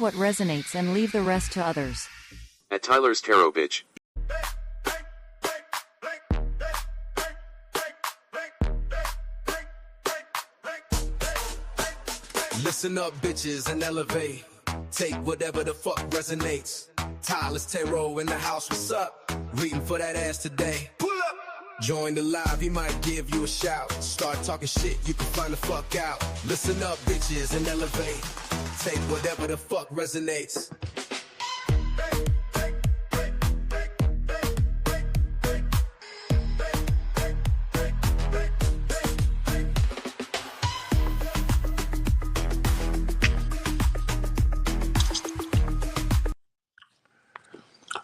what resonates and leave the rest to others. At Tyler's Tarot, bitch. Listen up, bitches, and elevate. Take whatever the fuck resonates. Tyler's Tarot in the house, what's up? Reading for that ass today. Pull up! Join the live, he might give you a shout. Start talking shit, you can find the fuck out. Listen up, bitches, and elevate. Take whatever the fuck resonates.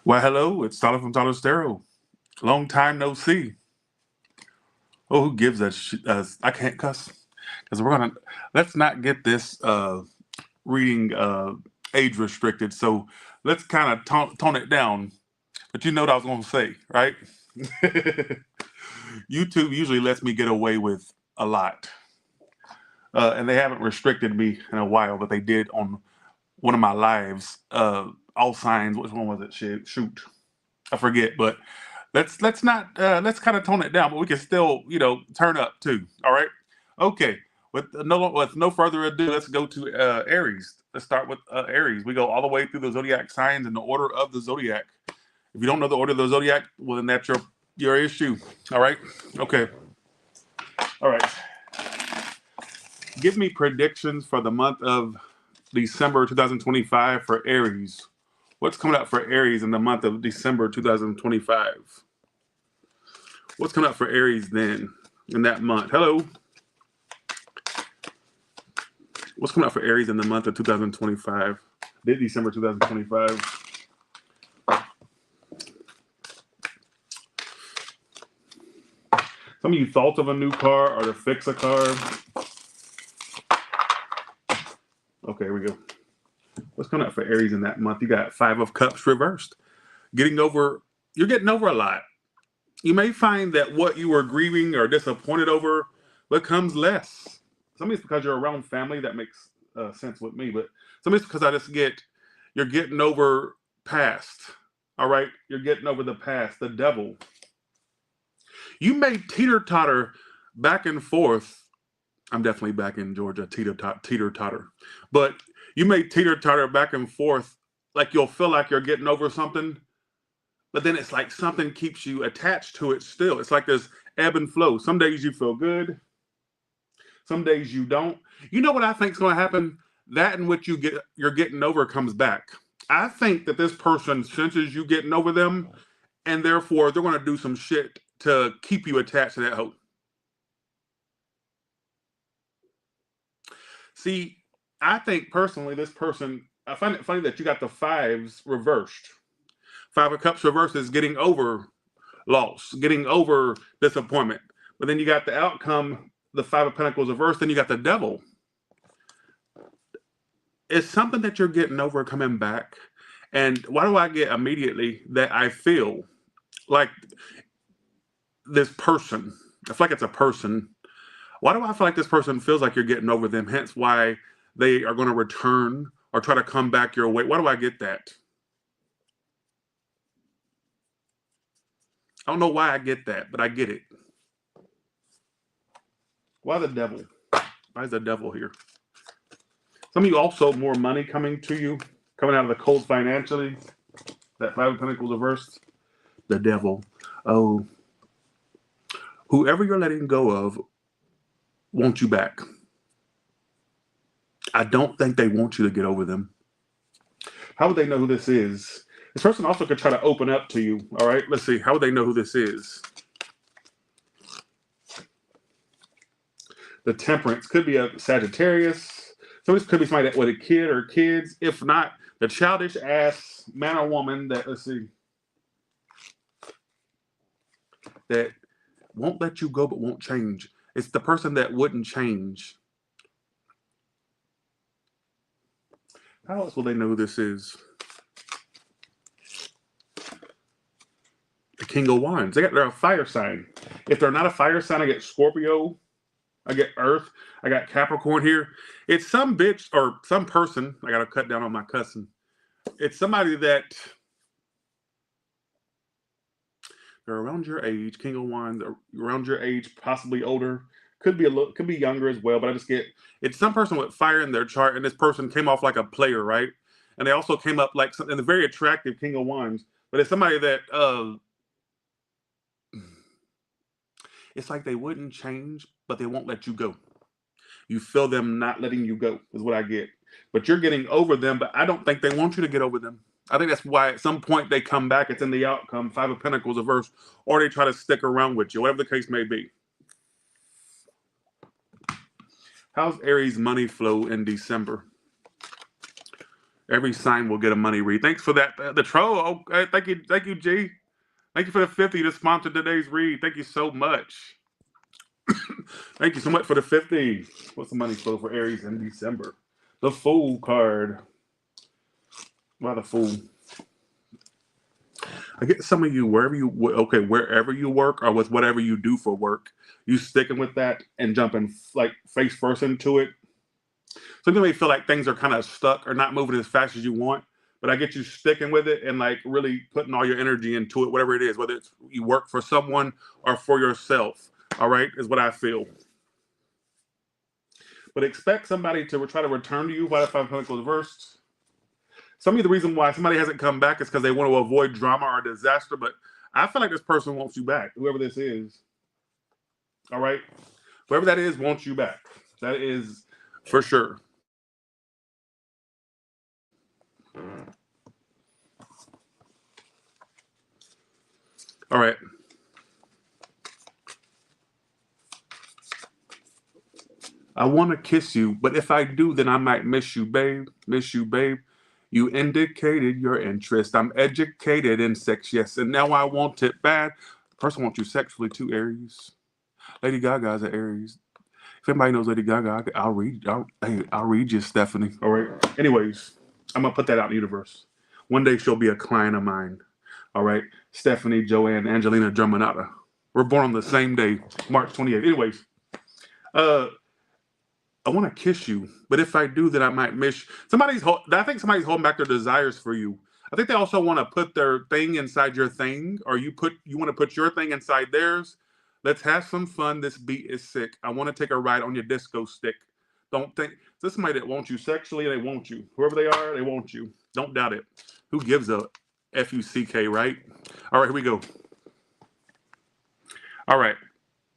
Well, hello, it's Tyler from Tyler's Tarot. Long time no see. Oh, who gives a shit? I can't cuss because let's not get this reading age restricted. So let's kind of tone it down. But you know what I was going to say, right? YouTube usually lets me get away with a lot. And they haven't restricted me in a while, but they did on one of my lives. All signs. Which one was it? Shoot, I forget. But let's kind of tone it down. But we can still, turn up too. All right. Okay. With no further ado, let's go to Aries. Let's start with Aries. We go all the way through the zodiac signs in the order of the zodiac. If you don't know the order of the zodiac, well, then that's your issue. All right. Okay. All right. Give me predictions for the month of December 2025 for Aries. What's coming up for Aries in the month of December 2025? What's coming up for Aries then in that month? Hello. What's coming up for Aries in the month of 2025? December 2025. Some of you thought of a new car or to fix a car. Okay, here we go. What's coming up for Aries in that month? You got 5 of Cups reversed. You're getting over a lot. You may find that what you were grieving or disappointed over becomes less. Some it's because you're around family. That makes sense with me. But some it's because you're getting over past. All right? You're getting over the past, the devil. You may teeter-totter back and forth. I'm definitely back in Georgia, teeter-totter. But you may teeter-totter back and forth, like you'll feel like you're getting over something, but then it's like something keeps you attached to it still. It's like there's ebb and flow. Some days you feel good. Some days you don't. You know what I think is going to happen? That in which you're getting over comes back. I think that this person senses you getting over them, and therefore they're going to do some shit to keep you attached to that hope. See, I think personally, this person, I find it funny that you got the 5s reversed. 5 of Cups reversed is getting over loss, getting over disappointment. But then you got the outcome, the 5 of Pentacles reversed, then you got the devil. It's something that you're getting over coming back. And why do I get immediately that I feel like this person, I feel like it's a person. Why do I feel like this person feels like you're getting over them? Hence why they are going to return or try to come back your way. Why do I get that? I don't know why I get that, but I get it. Why the devil? Why is the devil here? Some of you also more money coming to you, coming out of the cold financially. That 5 of Pentacles reversed. The devil. Oh. Whoever you're letting go of want you back. I don't think they want you to get over them. How would they know who this is? This person also could try to open up to you. All right, let's see. How would they know who this is? The Temperance could be a Sagittarius. Somebody could be somebody with a kid or kids. If not, the childish ass man or woman that, let's see, that won't let you go but won't change. It's the person that wouldn't change. How else will they know who this is? The King of Wands. They're a fire sign. If they're not a fire sign, I get Scorpio. I get Earth. I got Capricorn here. It's some bitch or some person. I got to cut down on my cussing. It's somebody that they're around your age, King of Wands, around your age, possibly older. Could be a little, could be younger as well. But I just get it's some person with fire in their chart, and this person came off like a player, right? And they also came up like and a very attractive King of Wands. But it's somebody that it's like they wouldn't change, but they won't let you go. You feel them not letting you go is what I get. But you're getting over them, but I don't think they want you to get over them. I think that's why at some point they come back. It's in the outcome, Five of Pentacles reverse, or they try to stick around with you, whatever the case may be. How's Aries money flow in December? Every sign will get a money read. Thanks for that. The troll. Okay, thank you, G. Thank you for the 50 to sponsor today's read. Thank you so much. Thank you so much for the 50. What's the money flow for Aries in December? The Fool card. Why the Fool? I get some of you wherever you work or with whatever you do for work, you sticking with that and jumping like face first into it. Some people may feel like things are kind of stuck or not moving as fast as you want, but I get you sticking with it and like really putting all your energy into it, whatever it is, whether it's you work for someone or for yourself. All right, is what I feel. But expect somebody to try to return to you by the Five of Pentacles reversed. Some of the reason why somebody hasn't come back is because they want to avoid drama or disaster. But I feel like this person wants you back, whoever this is. All right, whoever that is wants you back. That is for sure. All right. I want to kiss you, but if I do, then I might miss you, babe. Miss you, babe. You indicated your interest. I'm educated in sex, yes, and now I want it bad. The person wants you sexually too, Aries. Lady Gaga's an Aries. If anybody knows Lady Gaga, I'll read you, Stephanie. All right. Anyways, I'm gonna put that out in the universe. One day she'll be a client of mine. All right. Stephanie, Joanne, Angelina Germanata. We're born on the same day, March 28th. Anyways, I want to kiss you, but if I do, then I might miss I think somebody's holding back their desires for you. I think they also want to put their thing inside your thing, or you want to put your thing inside theirs. Let's have some fun. This beat is sick. I want to take a ride on your disco stick. Don't think this is somebody that wants you sexually. They want you. Whoever they are, they want you. Don't doubt it. Who gives a F-U-C-K, right? All right, here we go. All right.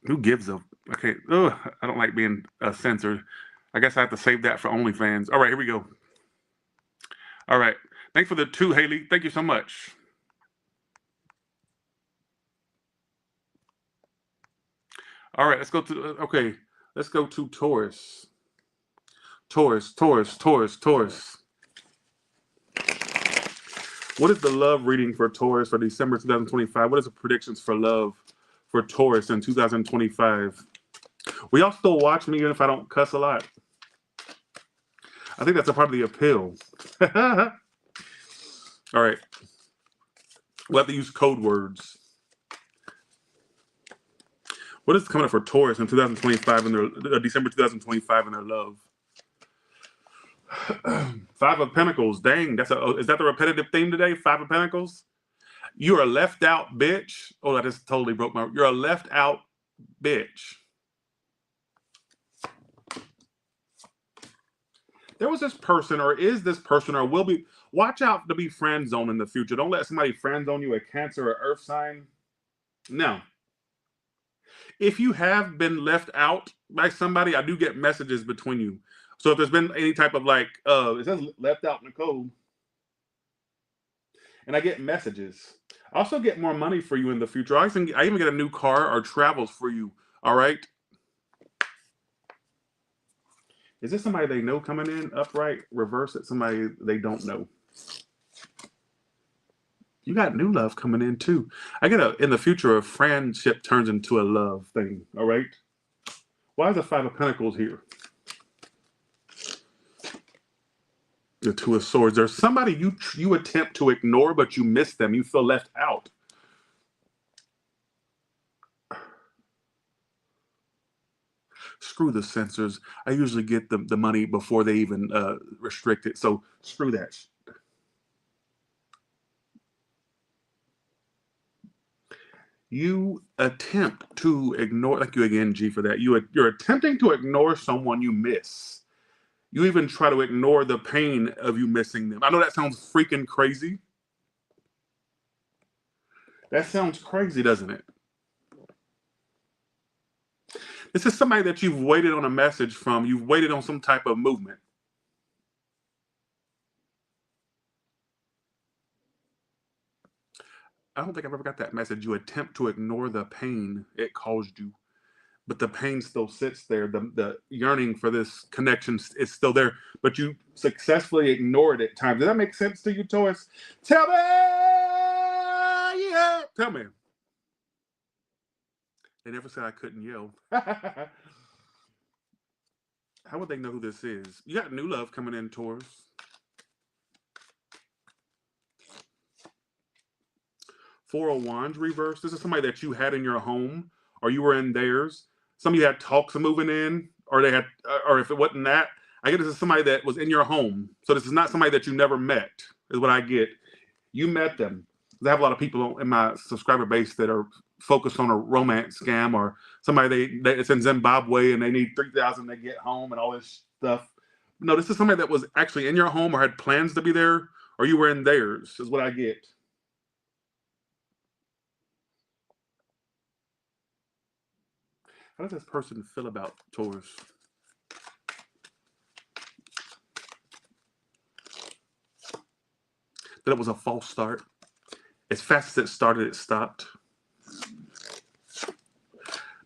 Who gives a... Okay. Ugh, I don't like being censored. I guess I have to save that for OnlyFans. All right, here we go. All right. Thanks for the 2, Haley. Thank you so much. All right, let's go to Taurus. Taurus. What is the love reading for Taurus for December 2025? What is the predictions for love for Taurus in 2025? Will y'all still watch me even if I don't cuss a lot? I think that's a part of the appeal. All right. We'll have to use code words. What is coming up for Taurus in 2025 in their December 2025 in their love? 5 of Pentacles. Dang, is that the repetitive theme today? 5 of Pentacles. You're a left out bitch. Oh, I just totally broke my. You're a left out bitch. There was this person, or is this person, or will be. Watch out to be friend zone in the future. Don't let somebody friend zone you, a Cancer or Earth sign. No. If you have been left out by somebody, I do get messages between you. So if there's been any type of like, it says left out Nicole, and I get messages. I also get more money for you in the future. I even get a new car or travels for you. All right. Is this somebody they know coming in upright? Reverse it. Somebody they don't know. You got new love coming in too. I get in the future, a friendship turns into a love thing. All right. Why is the 5 of Pentacles here? The 2 of Swords. There's somebody you attempt to ignore, but you miss them. You feel left out. Screw the censors. I usually get the money before they even restrict it. So screw that. You attempt to ignore, thank you again, G, for that. You're attempting to ignore someone you miss. You even try to ignore the pain of you missing them. I know that sounds freaking crazy. That sounds crazy, doesn't it? This is somebody that you've waited on a message from. You've waited on some type of movement. I don't think I've ever got that message. You attempt to ignore the pain it caused you, but the pain still sits there. The yearning for this connection is still there, but you successfully ignore it at times. Does that make sense to you, Taurus? Tell me! Yeah! Tell me. They never said I couldn't yell. How would they know who this is? You got new love coming in, Taurus. Four of Wands reverse. This is somebody that you had in your home, or you were in theirs. Some of you had talks of moving in, or they had, or if it wasn't that, I get this is somebody that was in your home. So this is not somebody that you never met, is what I get. You met them. I have a lot of people in my subscriber base that are focused on a romance scam, or somebody it's in Zimbabwe and they need 3,000 to get home and all this stuff. No, this is somebody that was actually in your home or had plans to be there, or you were in theirs, is what I get. How does this person feel about Taurus? That it was a false start. As fast as it started, it stopped.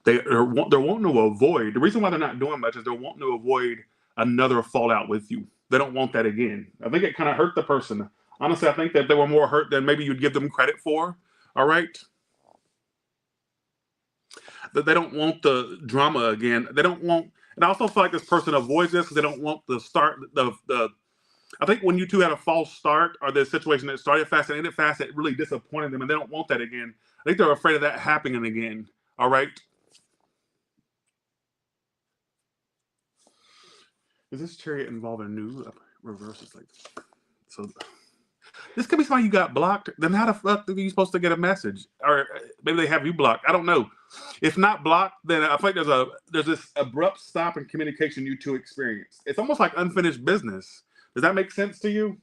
They're wanting to avoid. The reason why they're not doing much is they're wanting to avoid another fallout with you. They don't want that again. I think it kind of hurt the person. Honestly, I think that they were more hurt than maybe you'd give them credit for. All right? That they don't want the drama again. They don't want, and I also feel like this person avoids this because they don't want the start. I think when you two had a false start, or the situation that started fast and ended fast, it really disappointed them, and they don't want that again. I think they're afraid of that happening again. All right. Is this Chariot involving new reverses like so? This could be somebody you got blocked. Then how the fuck are you supposed to get a message? Or maybe they have you blocked. I don't know. If not blocked, then I think there's this abrupt stop in communication you two experience. It's almost like unfinished business. Does that make sense to you?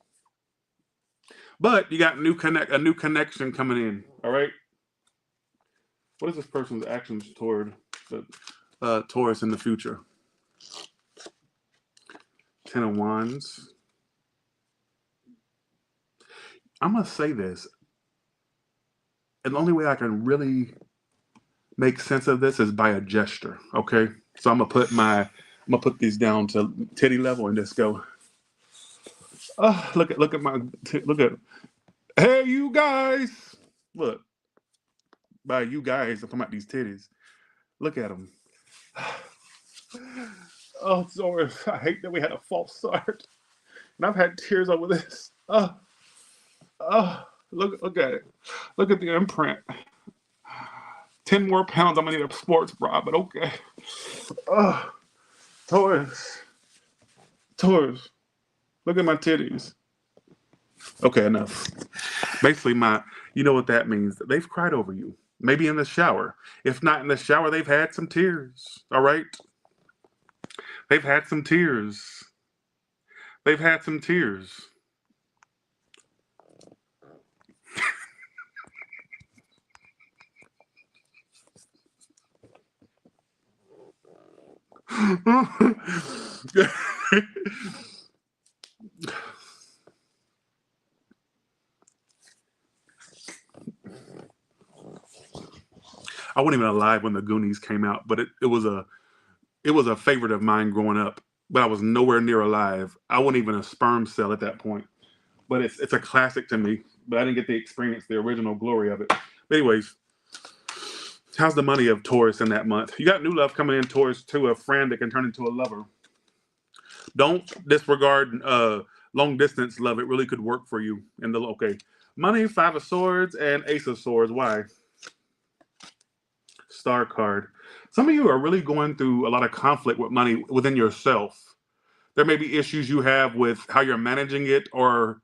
But you got a new connection coming in. All right. What is this person's actions toward the Taurus in the future? 10 of Wands. I'm going to say this. And the only way I can really make sense of this is by a gesture. Okay. So I'm going to put these down to titty level and just go. Oh, look at, hey, you guys. Look. By you guys, I'm talking about these titties. Look at them. Oh, sorry. I hate that we had a false start. And I've had tears over this. Oh, look at it. Look at the imprint. 10 more pounds, I'm going to need a sports bra, but okay. Oh, Taurus. Look at my titties. Okay, enough. Basically, you know what that means. They've cried over you. Maybe in the shower. If not in the shower, they've had some tears. All right? They've had some tears. They've had some tears. I wasn't even alive when the Goonies came out, but it was a favorite of mine growing up. But I was nowhere near alive. I wasn't even a sperm cell at that point. But it's a classic to me. But I didn't get to experience the original glory of it. But anyways, how's the money of Taurus in that month? You got new love coming in, Taurus, to a friend that can turn into a lover. Don't disregard long distance love. It really could work for you. Okay, money, 5 of Swords, and Ace of Swords. Why? Star card. Some of you are really going through a lot of conflict with money within yourself. There may be issues you have with how you're managing it, or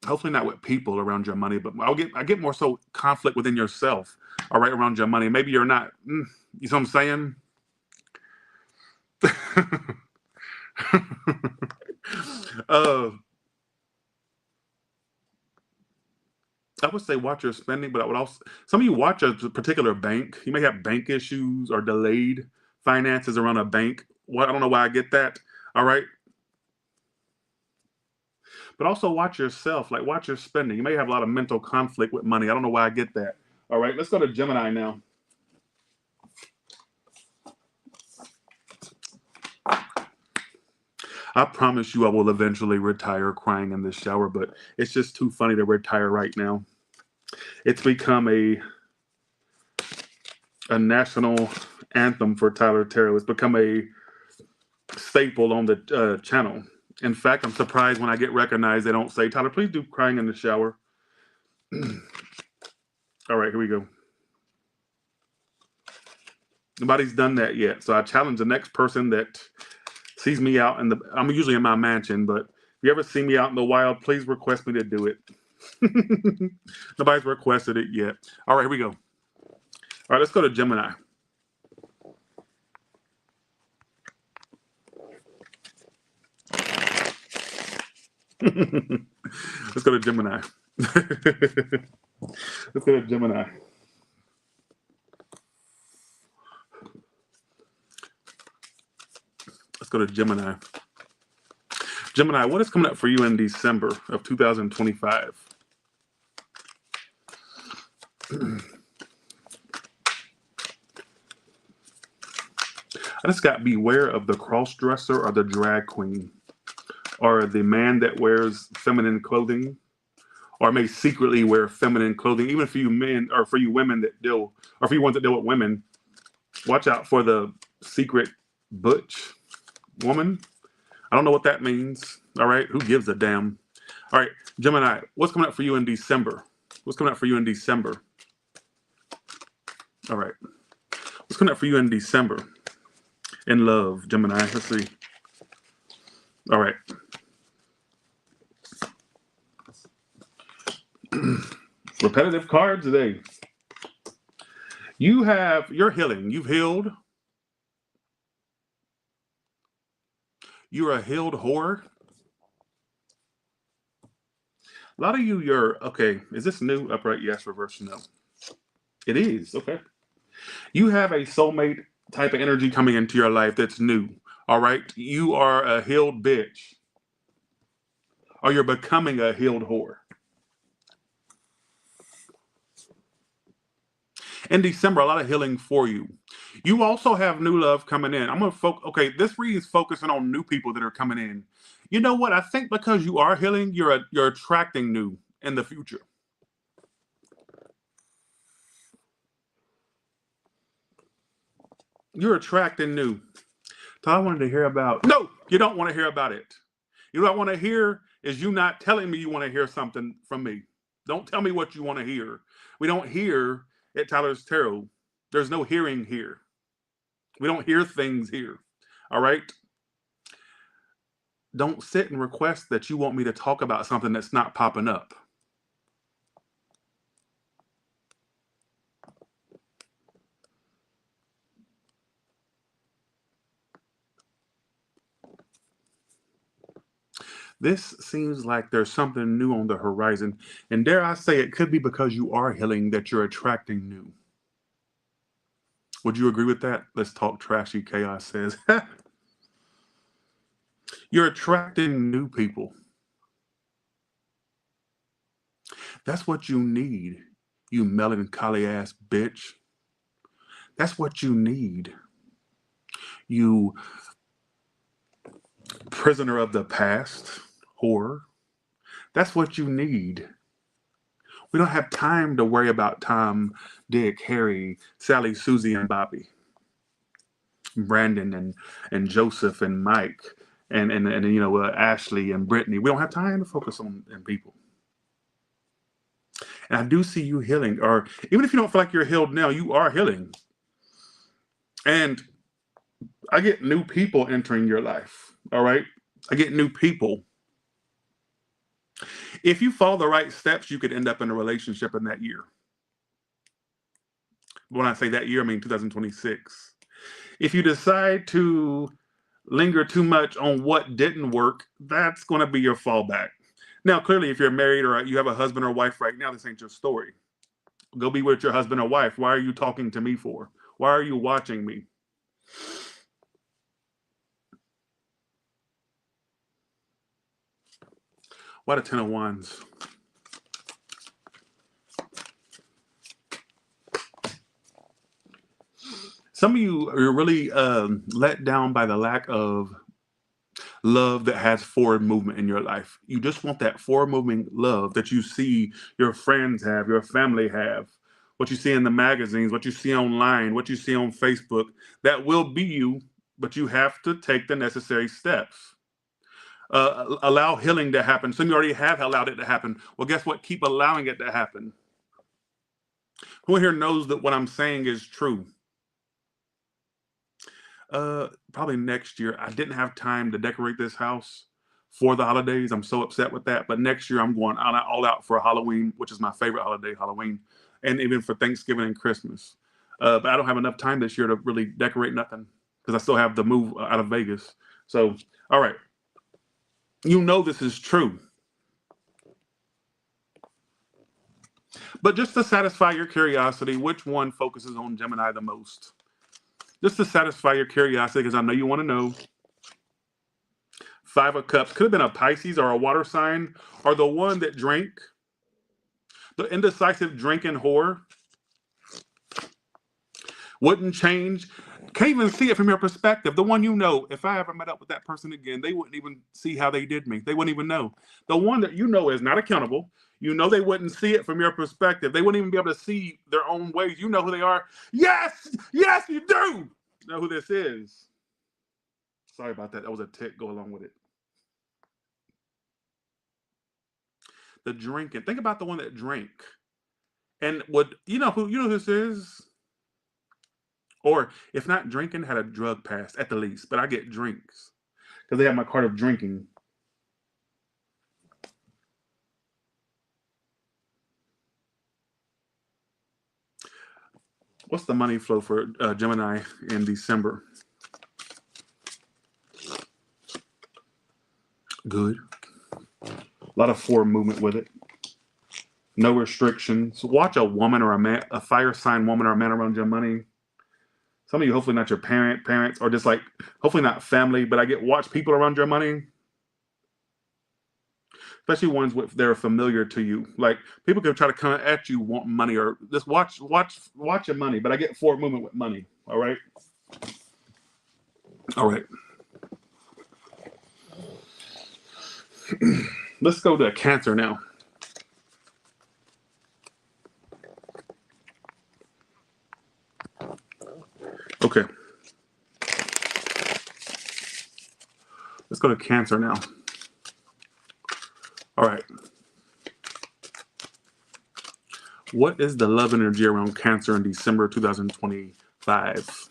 hopefully not with people around your money, but I get more so conflict within yourself, all right, around your money. Maybe you're not, you know what I'm saying? I would say watch your spending, but I would also, some of you watch a particular bank. You may have bank issues or delayed finances around a bank. Well, I don't know why I get that. All right. But also watch yourself, like watch your spending. You may have a lot of mental conflict with money. I don't know why I get that. All right, let's go to Gemini now. I promise you I will eventually retire crying in the shower, but it's just too funny to retire right now. It's become a national anthem for Tyler Tarot. It's become a staple on the channel. In fact, I'm surprised when I get recognized, they don't say, Tyler, please do crying in the shower. All right, here we go. Nobody's done that yet. So I challenge the next person that sees me out I'm usually in my mansion, but if you ever see me out in the wild, please request me to do it. Nobody's requested it yet. All right, here we go. All right, let's go to Gemini. Let's go to Gemini. Let's go to Gemini. Let's go to Gemini. Gemini, what is coming up for you in December of 2025? I just got beware of the cross-dresser or the drag queen, or the man that wears feminine clothing, or may secretly wear feminine clothing. Even for you men, or for you women that deal, or for you ones that deal with women, watch out for the secret butch woman. I don't know what that means. All right, who gives a damn? All right, Gemini, what's coming up for you in December? What's coming up for you in December? All right, what's coming up for you in December? In love, Gemini. Let's see. All right. Repetitive cards today. You're healing. You've healed. You're a healed whore. A lot of you're okay. Is this new? Upright, yes. Reverse, no. It is. Okay. You have a soulmate type of energy coming into your life that's new. All right. You are a healed bitch. Or you're becoming a healed whore. In December, a lot of healing for you. You also have new love coming in. I'm going to okay, this read is focusing on new people that are coming in. You know what? I think because you are healing, you're attracting new in the future. You're attracting new. So I wanted to hear about. No, you don't want to hear about it. You know what I want to hear is you not telling me you want to hear something from me. Don't tell me what you want to hear. We don't hear at Tyler's Tarot. There's no hearing here. We don't hear things here. All right? Don't sit and request that you want me to talk about something that's not popping up. This seems like there's something new on the horizon. And dare I say, it could be because you are healing that you're attracting new. Would you agree with that? Let's talk trashy, Chaos says. You're attracting new people. That's what you need, you melancholy ass bitch. That's what you need. You prisoner of the past, whore. That's what you need. We don't have time to worry about Tom, Dick, Harry, Sally, Susie, and Bobby, Brandon, and Joseph, and Mike, and you know, Ashley and Brittany. We don't have time to focus on people. And I do see you healing, or even if you don't feel like you're healed now, you are healing. And I get new people entering your life. All right. I get new people. If you follow the right steps, you could end up in a relationship in that year. When I say that year, I mean 2026. If you decide to linger too much on what didn't work, that's going to be your fallback. Now, clearly, if you're married or you have a husband or wife right now, this ain't your story. Go be with your husband or wife. Why are you talking to me for? Why are you watching me? Why the 10 of Wands? Some of you are really let down by the lack of love that has forward movement in your life. You just want that forward moving love that you see your friends have, your family have, what you see in the magazines, what you see online, what you see on Facebook. That will be you, but you have to take the necessary steps. Allow healing to happen. Some of you already have allowed it to happen. Well, guess what? Keep allowing it to happen. Who here knows that what I'm saying is true? Probably next year. I didn't have time to decorate this house for the holidays. I'm so upset with that. But next year I'm going all out for Halloween, which is my favorite holiday, Halloween, and even for Thanksgiving and Christmas. But I don't have enough time this year to really decorate nothing because I still have the move out of Vegas. So, all right. You know this is true. But just to satisfy your curiosity, which one focuses on Gemini the most? Just to satisfy your curiosity, because I know you want to know. 5 of Cups. Could have been a Pisces or a water sign, or the one that drank. The indecisive drinking whore. Wouldn't change. Can't even see it from your perspective. The one you know, if I ever met up with that person again, they wouldn't even see how they did me. They wouldn't even know. The one that you know is not accountable. You know they wouldn't see it from your perspective. They wouldn't even be able to see their own ways. You know who they are. Yes, yes, you do. You know who this is. Sorry about that. That was a tick. Go along with it. The drinking. Think about the one that drank. And would you know who this is? Or if not drinking, had a drug past at the least. But I get drinks because they have my card of drinking. What's the money flow for Gemini in December? Good. A lot of forward movement with it. No restrictions. Watch a woman or a man, a fire sign woman or a man around your money. Some of you, hopefully not your parents, or just like, hopefully not family, but I get watch people around your money. Especially ones with they're familiar to you. Like people can try to come at you want money or just watch your money. But I get forward movement with money. All right. All right. Let's go to Cancer now. Okay. Let's go to Cancer now. All right. What is the love energy around Cancer in December 2025?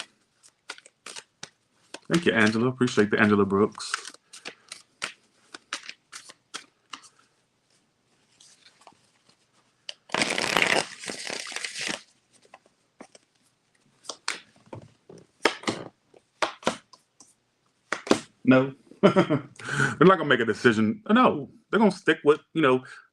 Thank you, Angela. Appreciate the Angela Brooks. No. They're not gonna make a decision. No, they're gonna stick with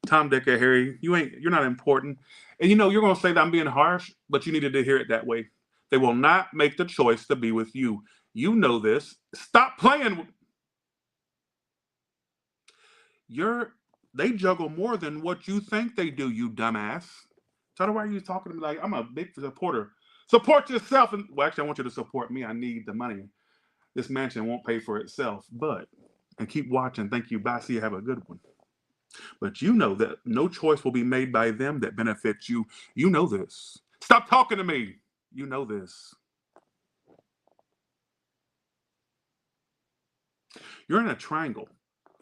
Tom, Dick, or Harry. You're not important, and you're gonna say that I'm being harsh, but you needed to hear it that way. They will not make the choice to be with you. You know this. Stop playing. They juggle more than what you think they do. You dumbass. Tell why are you talking to me like I'm a big supporter? Support yourself, and well, actually, I want you to support me. I need the money. This mansion won't pay for itself, and keep watching. Thank you. Bye. See you. Have a good one. But you know that no choice will be made by them that benefits you. You know this. Stop talking to me. You know this. You're in a triangle.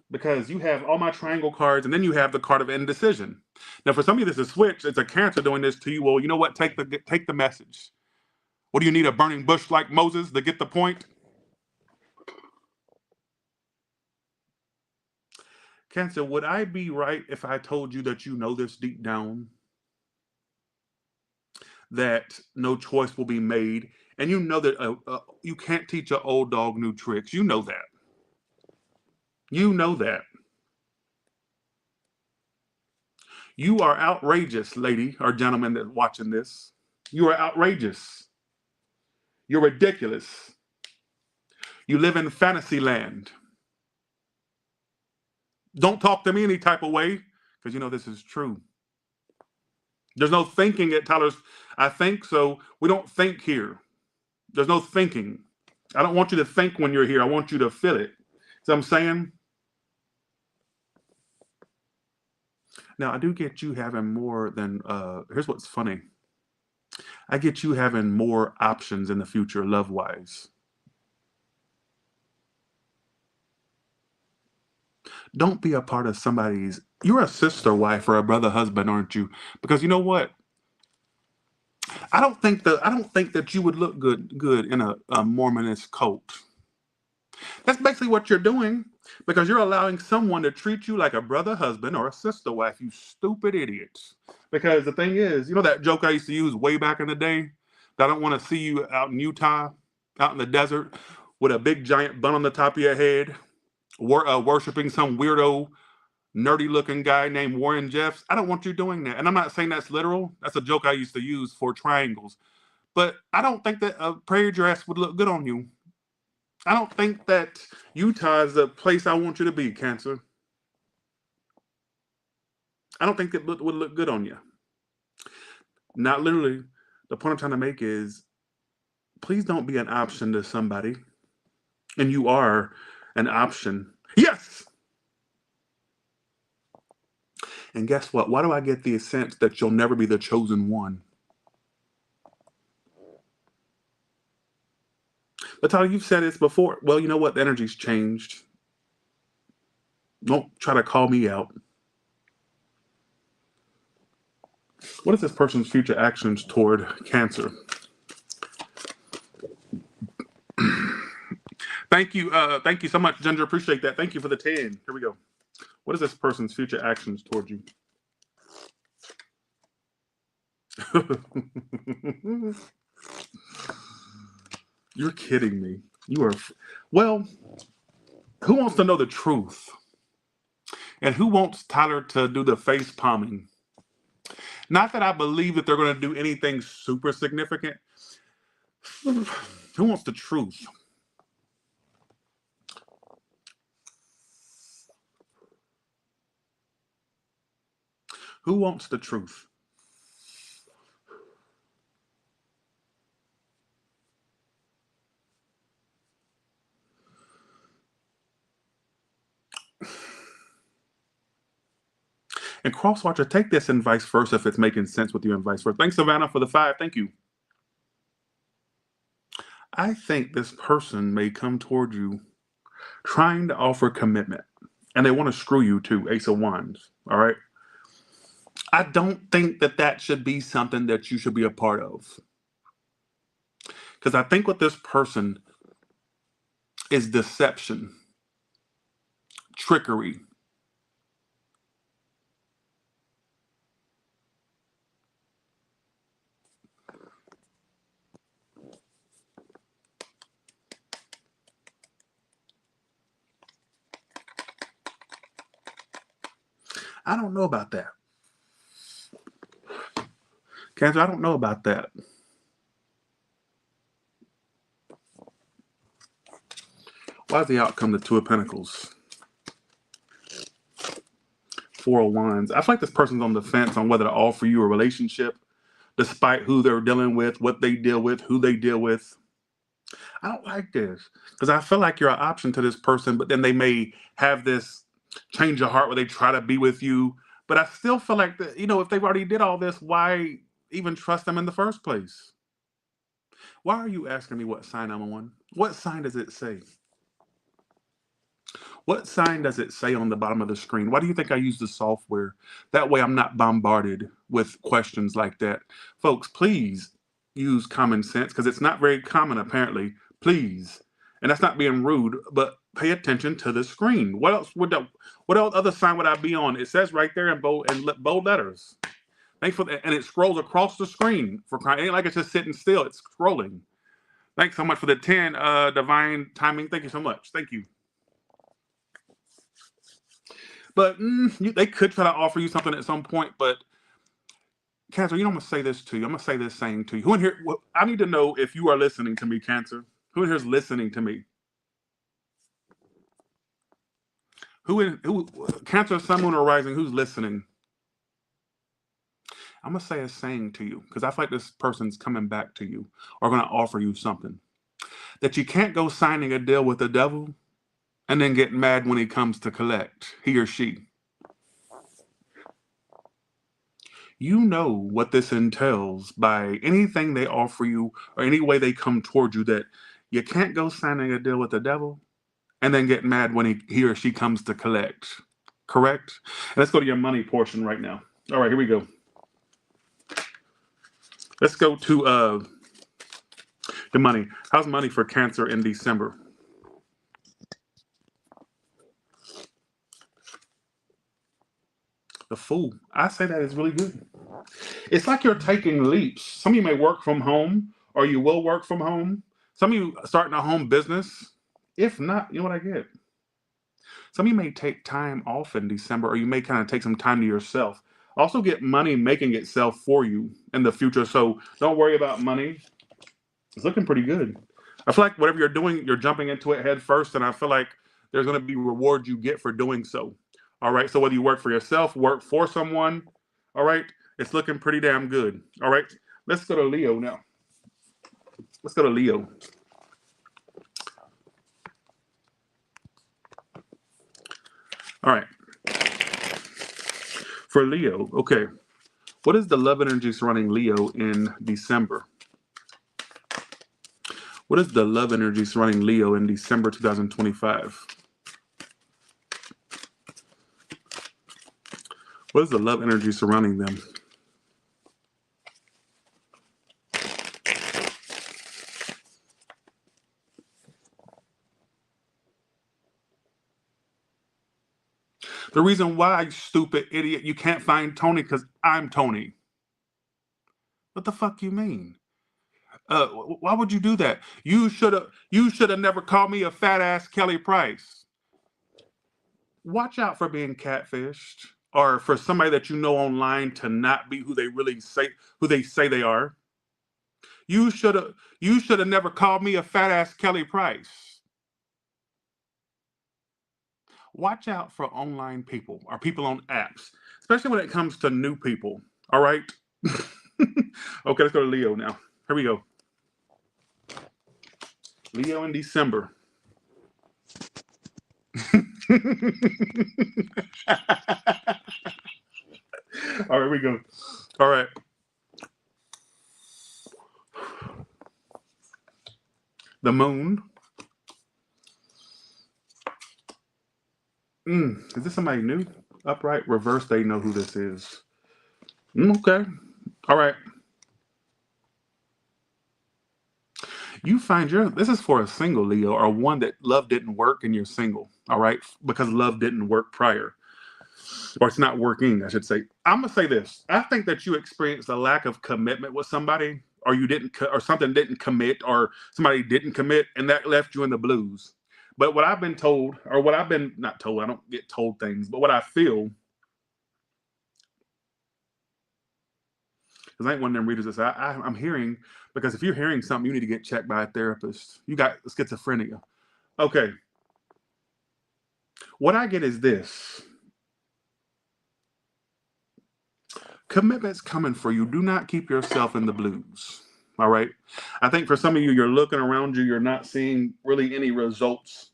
because you have all my triangle cards and then you have the card of indecision. Now, for some of you, this is switch. It's a Cancer doing this to you. Well, you know what? Take the message. What do you need, a burning bush like Moses to get the point? Cancer, would I be right if I told you that you know this deep down? That no choice will be made, and you know that you can't teach an old dog new tricks. You know that. You know that. You are outrageous, lady or gentleman that's watching this. You are outrageous. You're ridiculous. You live in fantasy land. Don't talk to me any type of way, because you know this is true. There's no thinking at Tyler's. I think so. We don't think here. There's no thinking. I don't want you to think when you're here. I want you to feel it. So I'm saying. Now, I do get you having more than, here's what's funny. I get you having more options in the future, love-wise. Don't be a part of somebody's, you're a sister wife or a brother husband, aren't you? Because you know what? I don't think that you would look good in a Mormonist cult. That's basically what you're doing, because you're allowing someone to treat you like a brother husband or a sister wife, you stupid idiots. Because the thing is, you know that joke I used to use way back in the day? That I don't want to see you out in Utah, out in the desert, with a big giant bun on the top of your head, worshiping some weirdo, nerdy-looking guy named Warren Jeffs. I don't want you doing that. And I'm not saying that's literal. That's a joke I used to use for triangles. But I don't think that a prayer dress would look good on you. I don't think that Utah is the place I want you to be, Cancer. I don't think that would look good on you. Not literally. The point I'm trying to make is, please don't be an option to somebody. And you are an option. Yes! And guess what? Why do I get the sense that you'll never be the chosen one? But Tyler, you've said this before. Well, you know what? The energy's changed. Don't try to call me out. What is this person's future actions toward Cancer? Thank you so much, Ginger. Appreciate that. Thank you for the 10. Here we go. What is this person's future actions toward you? You're kidding me. You are. Well, who wants to know the truth? And who wants Tyler to do the face palming? Not that I believe that they're going to do anything super significant. Who wants the truth? Who wants the truth? And Crosswatcher, take this and vice versa if it's making sense with you and vice versa. Thanks, Savannah, for the 5. Thank you. I think this person may come toward you trying to offer commitment. And they want to screw you too, Ace of Wands. All right? I don't think that that should be something that you should be a part of. Because I think with this person is deception, trickery. I don't know about that. Cancer, I don't know about that. Why is the outcome the 2 of Pentacles? 4 of Wands. I feel like this person's on the fence on whether to offer you a relationship, despite who they're dealing with, what they deal with, who they deal with. I don't like this, because I feel like you're an option to this person, but then they may have this change of heart where they try to be with you. But I still feel like that, you know, if they've already did all this, why even trust them in the first place? Why are you asking me what sign I'm on? What sign does it say? What sign does it say on the bottom of the screen? Why do you think I use the software? That way I'm not bombarded with questions like that. Folks, please use common sense because it's not very common apparently. Please. And that's not being rude, but pay attention to the screen. What else what else other sign would I be on? It says right there in bold letters. Thanks for that. And it scrolls across the screen for crying. It ain't like it's just sitting still, it's scrolling. Thanks so much for the 10 divine timing. Thank you so much. Thank you. But they could try to offer you something at some point. But Cancer, I'm going to say this to you. I'm going to say this saying to you. Who in here? I need to know if you are listening to me, Cancer. Who in here is listening to me? Who Cancer, Sun, Moon, or Rising? Who's listening? I'm going to say a saying to you because I feel like this person's coming back to you or going to offer you something. That you can't go signing a deal with the devil and then get mad when he comes to collect, he or she. You know what this entails by anything they offer you or any way they come toward you, that you can't go signing a deal with the devil and then get mad when he or she comes to collect. Correct? And let's go to your money portion right now. All right, here we go. Let's go to the money. How's money for Cancer in December? The Fool. I say that is really good. It's like you're taking leaps. Some of you may work from home or you will work from home. Some of you starting a home business. If not, you know what I get? Some of you may take time off in December, or you may kind of take some time to yourself. Also get money making itself for you in the future. So don't worry about money. It's looking pretty good. I feel like whatever you're doing, you're jumping into it head first. And I feel like there's going to be rewards you get for doing so. All right. So whether you work for yourself, work for someone, all right, it's looking pretty damn good. All right. Let's go to Leo now. Let's go to Leo. All right. For Leo, okay. What is the love energy surrounding Leo in December? What is the love energy surrounding Leo in December 2025? What is the love energy surrounding them? The reason why, stupid idiot, you can't find Tony because I'm Tony. What the fuck you mean? Why would you do that? You should have never called me a fat ass Kelly Price. Watch out for being catfished, or for somebody that you know online to not be who they say they are. You should have never called me a fat ass Kelly Price. Watch out for online people or people on apps, especially when it comes to new people. All right. Okay, let's go to Leo now. Here we go. Leo in December. All right, we go. All right. The Moon. Is this somebody new? Upright, reverse, they know who this is. Okay. All right. You find this is for a single Leo, or one that love didn't work and you're single. All right. Because love didn't work prior. Or it's not working, I should say. I'm going to say this. I think that you experienced a lack of commitment with somebody, or you didn't, or something didn't commit, or somebody didn't commit, and that left you in the blues. But what I've been told, or what I've been not told, I don't get told things, but what I feel, because I ain't one of them readers that say, I'm hearing, because if you're hearing something, you need to get checked by a therapist. You got schizophrenia. Okay. What I get is this. Commitment's coming for you. Do not keep yourself in the blues. All right. I think for some of you, you're looking around you, you're not seeing really any results.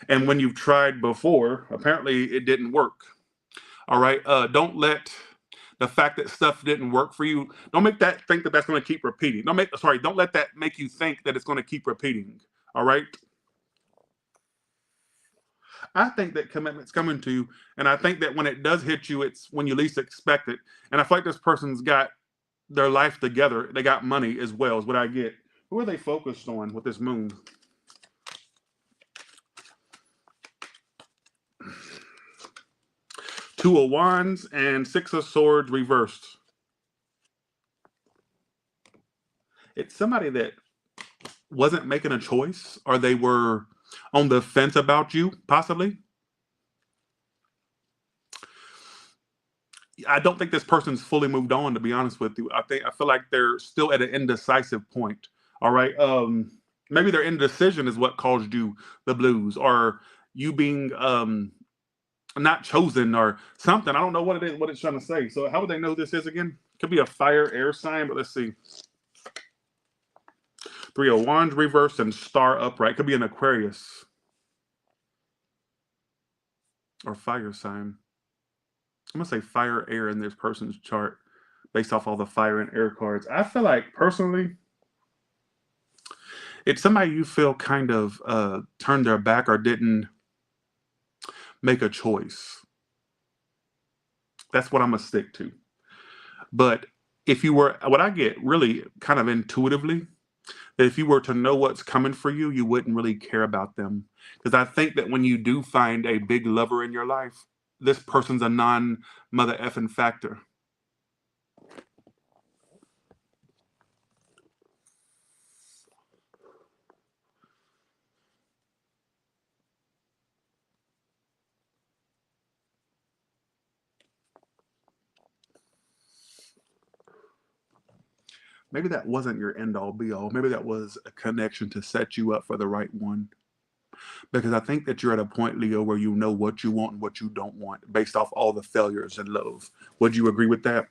And when you've tried before, apparently it didn't work. All right. Don't let the fact that stuff didn't work for you, don't make that think that that's going to keep repeating. Don't let that make you think that it's going to keep repeating. All right. I think that commitment's coming to you, and I think that when it does hit you, it's when you least expect it. And I feel like this person's got their life together. They got money as well, is what I get. Who are they focused on with this moon? Two of Wands and Six of Swords reversed. It's somebody that wasn't making a choice, or they were on the fence about you, possibly. I don't think this person's fully moved on, to be honest with you. I feel like they're still at an indecisive point. All right. Maybe their indecision is what caused you the blues, or you being not chosen or something. I don't know what it is, what it's trying to say. So how would they know this is again? Could be a fire, air sign, but let's see. Three of Wands reversed and star upright. Could be an Aquarius or fire sign. I'm going to say fire, air in this person's chart based off all the fire and air cards. I feel like, personally, it's somebody you feel kind of turned their back or didn't make a choice. That's what I'm going to stick to. But if you were, what I get really kind of intuitively, that if you were to know what's coming for you, you wouldn't really care about them. Because I think that when you do find a big lover in your life, this person's a non-mother effing factor. Maybe that wasn't your end-all be-all. Maybe that was a connection to set you up for the right one. Because I think that you're at a point, Leo, where you know what you want and what you don't want based off all the failures in love. Would you agree with that?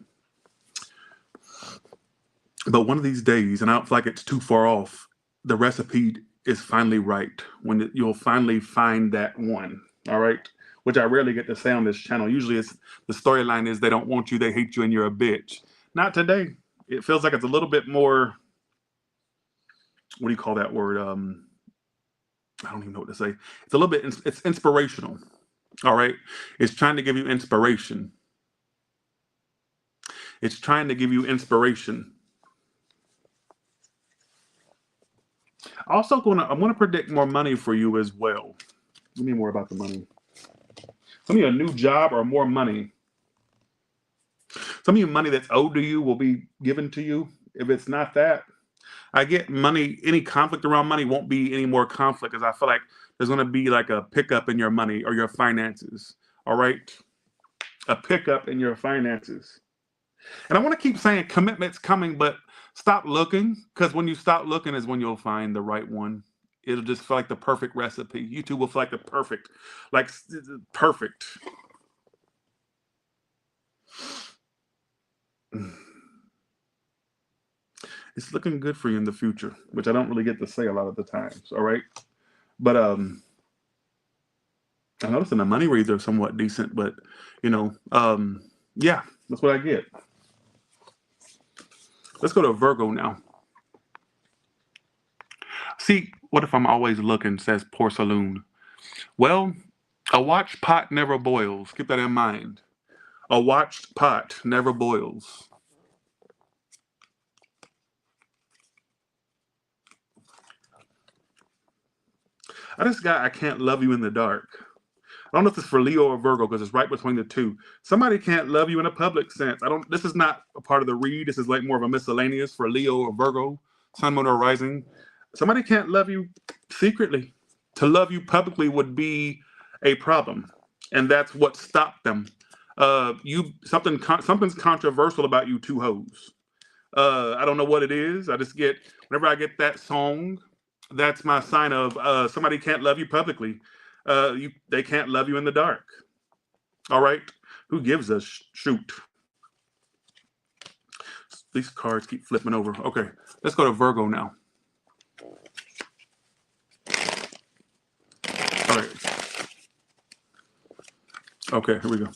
But one of these days, and I don't feel like it's too far off, the recipe is finally right. When you'll finally find that one, all right? Which I rarely get to say on this channel. Usually it's the storyline is they don't want you, they hate you, and you're a bitch. Not today. It feels like it's a little bit more, what do you call that word? I don't even know what to say. It's a little bit, it's inspirational. All right. It's trying to give you inspiration. It's trying to give you inspiration. Also I'm gonna predict more money for you as well. Tell me more about the money. Tell me a new job or more money. Some of you money that's owed to you will be given to you. If it's not that, I get money, any conflict around money won't be any more conflict, because I feel like there's going to be like a pickup in your money or your finances. All right. A pickup in your finances. And I want to keep saying commitment's coming, but stop looking, because when you stop looking is when you'll find the right one. It'll just feel like the perfect recipe. You two will feel like the perfect, perfect. It's looking good for you in the future, which I don't really get to say a lot of the times, all right? But I noticed in the money reads are somewhat decent, but, yeah, that's what I get. Let's go to Virgo now. See, what if I'm always looking, says Porcelain. Well, a watched pot never boils. Keep that in mind. A watched pot never boils. I just got, I can't love you in the dark. I don't know if it's for Leo or Virgo, because it's right between the two. Somebody can't love you in a public sense. This is not a part of the read. This is like more of a miscellaneous for Leo or Virgo, Sun, Moon, or Rising. Somebody can't love you secretly. To love you publicly would be a problem. And that's what stopped them. Something's controversial about you two hoes. I don't know what it is. I just get, whenever I get that song, that's my sign of somebody can't love you publicly. They can't love you in the dark. All right? Who gives a shoot? These cards keep flipping over. Okay, let's go to Virgo now. All right. Okay, here we go.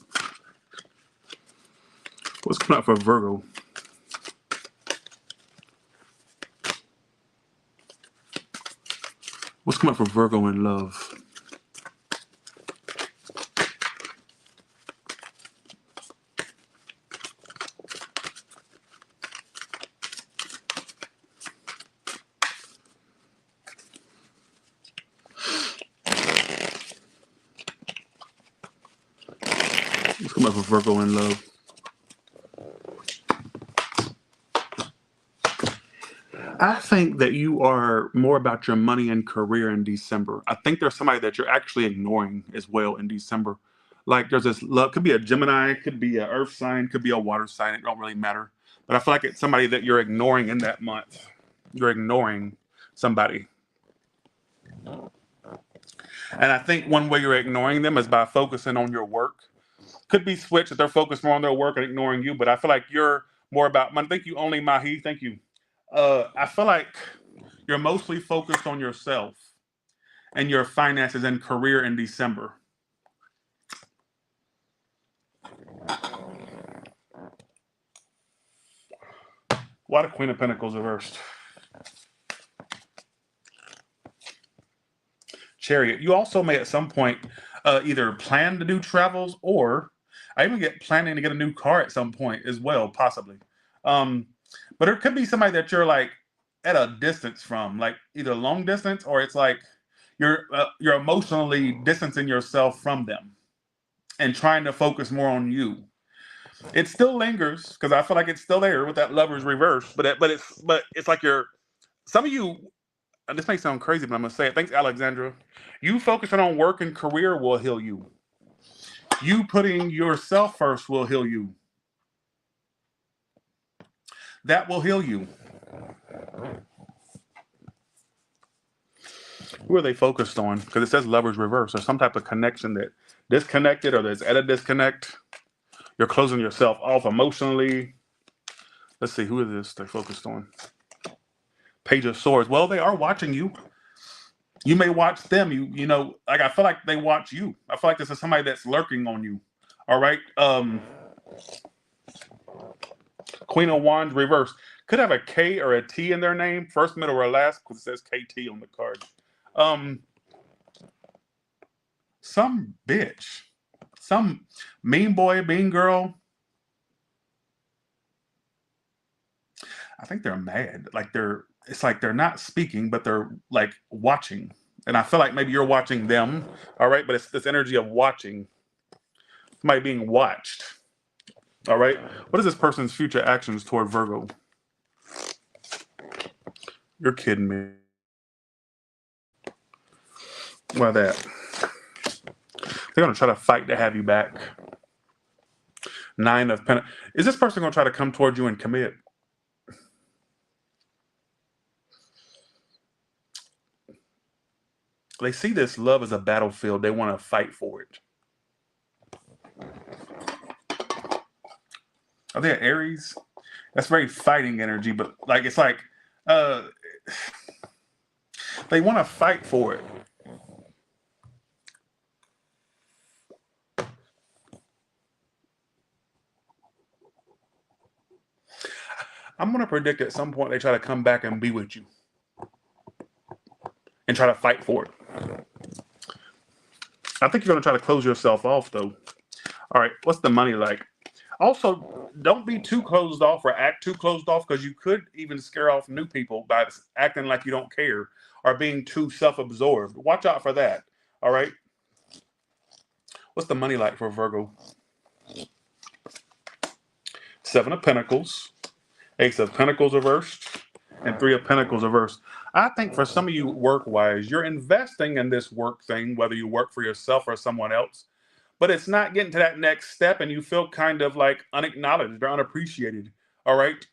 What's coming up for Virgo? What's coming up for Virgo in love? come up with Virgo in love? I think that you are more about your money and career in December. I think there's somebody that you're actually ignoring as well in December. Like there's this love, could be a Gemini, could be an earth sign, could be a water sign. It don't really matter. But I feel like it's somebody that you're ignoring in that month. You're ignoring somebody. And I think one way you're ignoring them is by focusing on your work. Could be switched if they're focused more on their work and ignoring you, but I feel like you're more about money. Thank you, only Mahi. Thank you. I feel like you're mostly focused on yourself and your finances and career in December. Why the Queen of Pentacles reversed? Chariot. You also may at some point either plan to do travels, or I even get planning to get a new car at some point as well, possibly. But it could be somebody that you're like at a distance from, like either long distance, or it's like you're emotionally distancing yourself from them and trying to focus more on you. It still lingers because I feel like it's still there with that Lovers reverse, but it's like some of you. And this may sound crazy, but I'm gonna say it. Thanks, Alexandra. You focusing on work and career will heal you. You putting yourself first will heal you. That will heal you. Who are they focused on? Because it says Lovers reverse, or some type of connection that disconnected, or there's at a disconnect. You're closing yourself off emotionally. Let's see, who is this they're focused on? Page of Swords. Well, they are watching you. You may watch them. You know, like I feel like they watch you. I feel like this is somebody that's lurking on you. All right. Queen of Wands reverse. Could have a K or a T in their name, first, middle, or last, because it says KT on the card. Some bitch. Some mean boy, mean girl. I think they're mad. It's like they're not speaking, but they're like watching. And I feel like maybe you're watching them. All right. But it's this energy of watching. Somebody being watched. All right. What is this person's future actions toward Virgo? You're kidding me. Why that? They're going to try to fight to have you back. 9 of Pentacles. Is this person going to try to come towards you and commit? They see this love as a battlefield. They want to fight for it. Are they Aries? That's very fighting energy, but like it's like they want to fight for it. I'm going to predict at some point they try to come back and be with you and try to fight for it. I think you're going to try to close yourself off, though. All right, what's the money like? Also, don't be too closed off or act too closed off, because you could even scare off new people by acting like you don't care or being too self-absorbed. Watch out for that, all right? What's the money like for Virgo? 7 of Pentacles, Ace of Pentacles reversed, and 3 of Pentacles reversed. I think for some of you work-wise, you're investing in this work thing, whether you work for yourself or someone else, but it's not getting to that next step, and you feel kind of like unacknowledged or unappreciated, all right?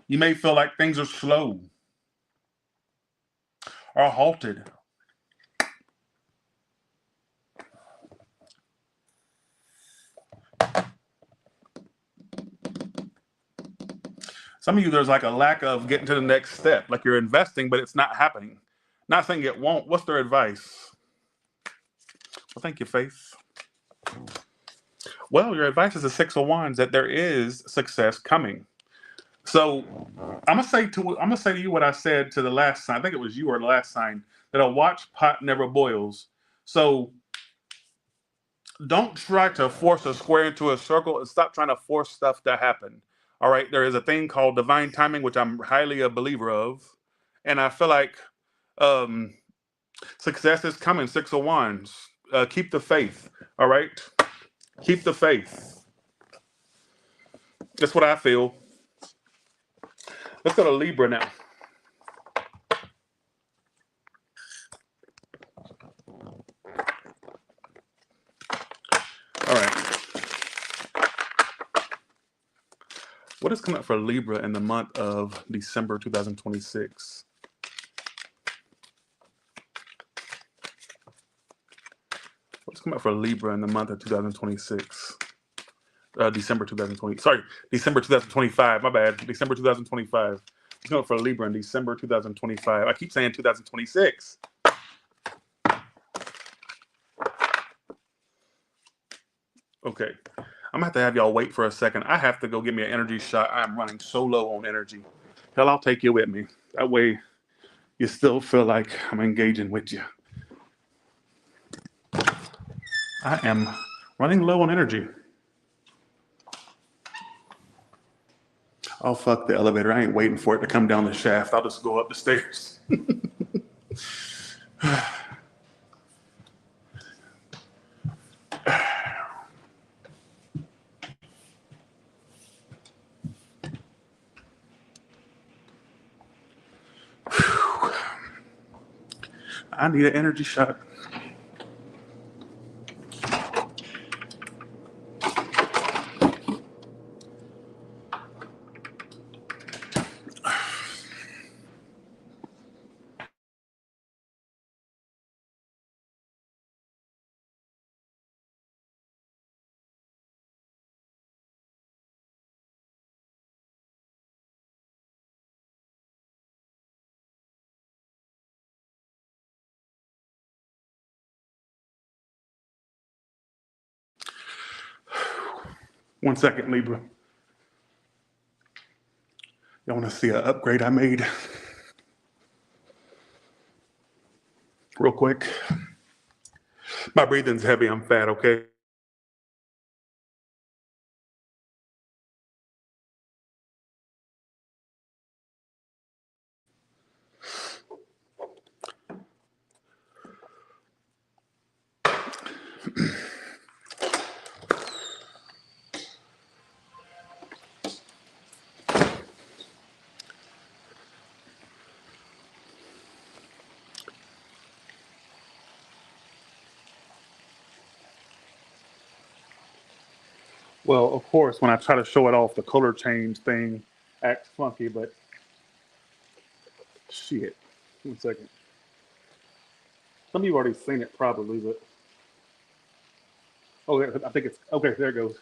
You may feel like things are slow or halted. Some of you, there's like a lack of getting to the next step, like you're investing, but it's not happening. Not saying it won't. What's their advice? Well, thank you, Faith. Well, your advice is the 6 of Wands, that there is success coming. So I'm gonna say to you what I said to the last sign. I think it was you or the last sign, that a watch pot never boils. So don't try to force a square into a circle, and stop trying to force stuff to happen. All right, there is a thing called divine timing, which I'm highly a believer of, and I feel like success is coming. 6 of Wands. Keep the faith. All right. Keep the faith. That's what I feel. Let's go to Libra now. All right. What is coming up for Libra in the month of December 2026? What's coming up for Libra in the month of 2026? December 2020. Sorry, December 2025. My bad. December 2025. What's coming up for Libra in December 2025? I keep saying 2026. Okay. I'm gonna have y'all wait for a second. I have to go get me an energy shot. I'm running so low on energy. Hell, I'll take you with me. That way you still feel like I'm engaging with you. I am running low on energy. Oh, fuck the elevator. I ain't waiting for it to come down the shaft. I'll just go up the stairs. I need an energy shot. One second, Libra. Y'all want to see an upgrade I made? Real quick. My breathing's heavy. I'm fat, okay? Well, of course, when I try to show it off, the color change thing acts funky, but shit. 1 second. Some of you already seen it probably, but oh, I think it's okay. There it goes.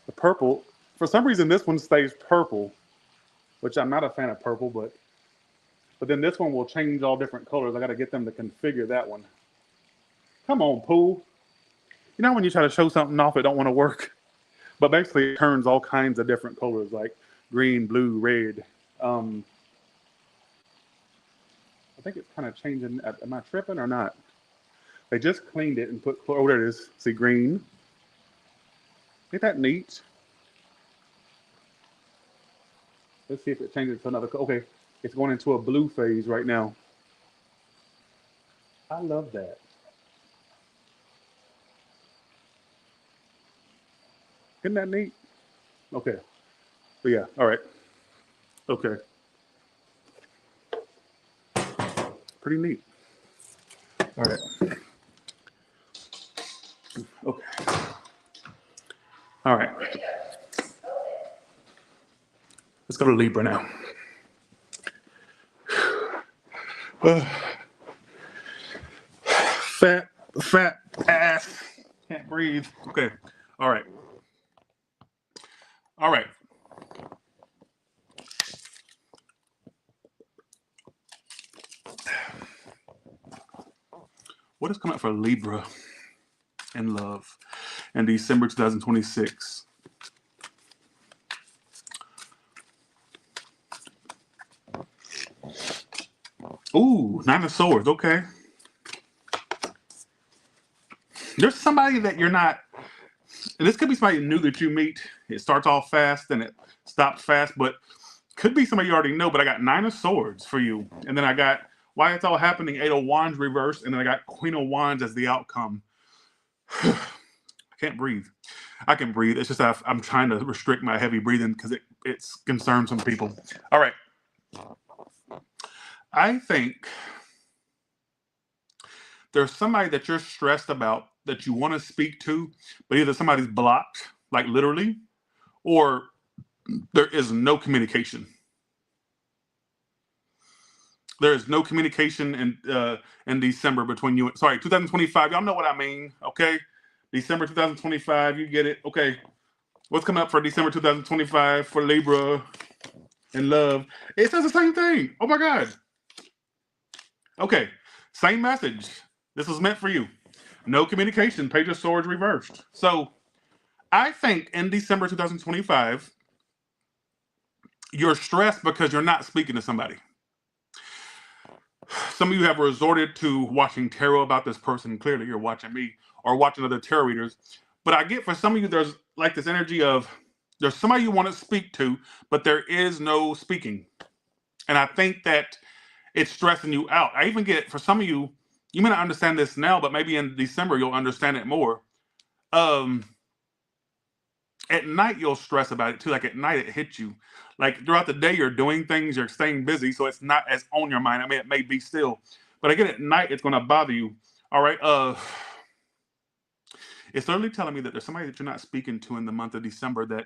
The purple. For some reason, this one stays purple, which I'm not a fan of purple, but then this one will change all different colors. I got to get them to configure that one. Come on, pool. You know when you try to show something off, it don't want to work. But basically, it turns all kinds of different colors, like green, blue, red. I think it's kind of changing. Am I tripping or not? They just cleaned it and put. Oh, there it is. See, green. Ain't that neat? Let's see if it changes to another. Okay, it's going into a blue phase right now. I love that. Isn't that neat? Okay. But yeah, all right. Okay. Pretty neat. All right. Okay. All right. Let's go to Libra now. Fat ass. Can't breathe. Okay. All right. All right. What is coming up for Libra in love in December 2026? Ooh, 9 of Swords. Okay. There's somebody that you're not, and this could be somebody new that you meet. It starts off fast and it stops fast, but could be somebody you already know. But I got 9 of Swords for you. And then I got why it's all happening, 8 of Wands reversed, and then I got Queen of Wands as the outcome. can't breathe. I can breathe. It's just I'm trying to restrict my heavy breathing because it's concerns some people. All right. I think there's somebody that you're stressed about that you want to speak to, but either somebody's blocked, like literally, or there is no communication. There is no communication in December between you. Sorry, 2025. Y'all know what I mean, okay? December 2025. You get it, okay? What's coming up for December 2025 for Libra and love? It says the same thing. Oh my God. Okay, same message. This was meant for you. No communication. Page of Swords reversed. So I think in December 2025, you're stressed because you're not speaking to somebody. Some of you have resorted to watching tarot about this person. Clearly, you're watching me or watching other tarot readers. But I get for some of you, there's like this energy of there's somebody you want to speak to, but there is no speaking. And I think that it's stressing you out. I even get for some of you, you may not understand this now, but maybe in December you'll understand it more. At night you'll stress about it too. Like at night it hits you. Like throughout the day you're doing things, you're staying busy, so it's not as on your mind. I mean, it may be still, but again at night it's going to bother you. All right. It's literally telling me that there's somebody that you're not speaking to in the month of December, that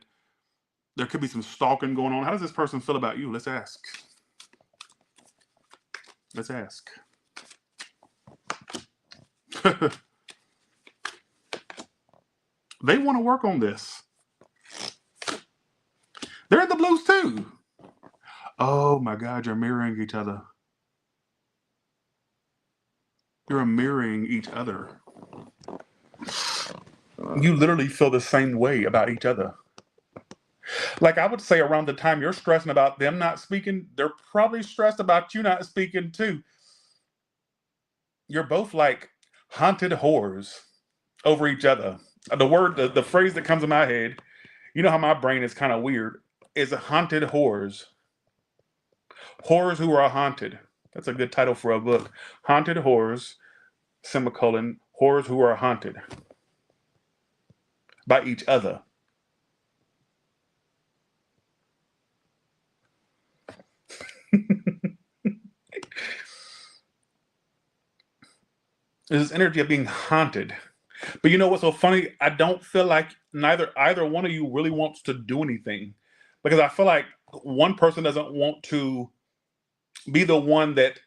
there could be some stalking going on. How does this person feel about you? Let's ask. Let's ask. They want to work on this. They're in the blues too. Oh my God, you're mirroring each other. You're mirroring each other. You literally feel the same way about each other. Like I would say around the time you're stressing about them not speaking, they're probably stressed about you not speaking too. You're both like haunted whores over each other. The phrase that comes in my head, you know how my brain is kind of weird, is haunted whores. Whores who are haunted. That's a good title for a book. Haunted whores, semicolon, whores who are haunted by each other. There's this energy of being haunted. But you know what's so funny? I don't feel like either one of you really wants to do anything, because I feel like one person doesn't want to be the one that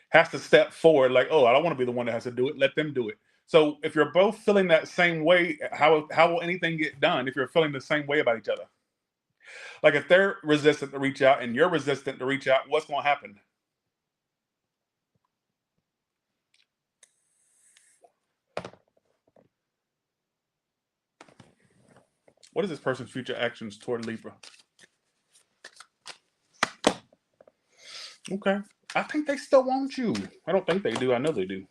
has to step forward. Like, oh, I don't want to be the one that has to do it. Let them do it. So if you're both feeling that same way, how will anything get done if you're feeling the same way about each other? Like if they're resistant to reach out and you're resistant to reach out, what's going to happen? What is this person's future actions toward Libra? Okay. I think they still want you. I don't think they do. I know they do.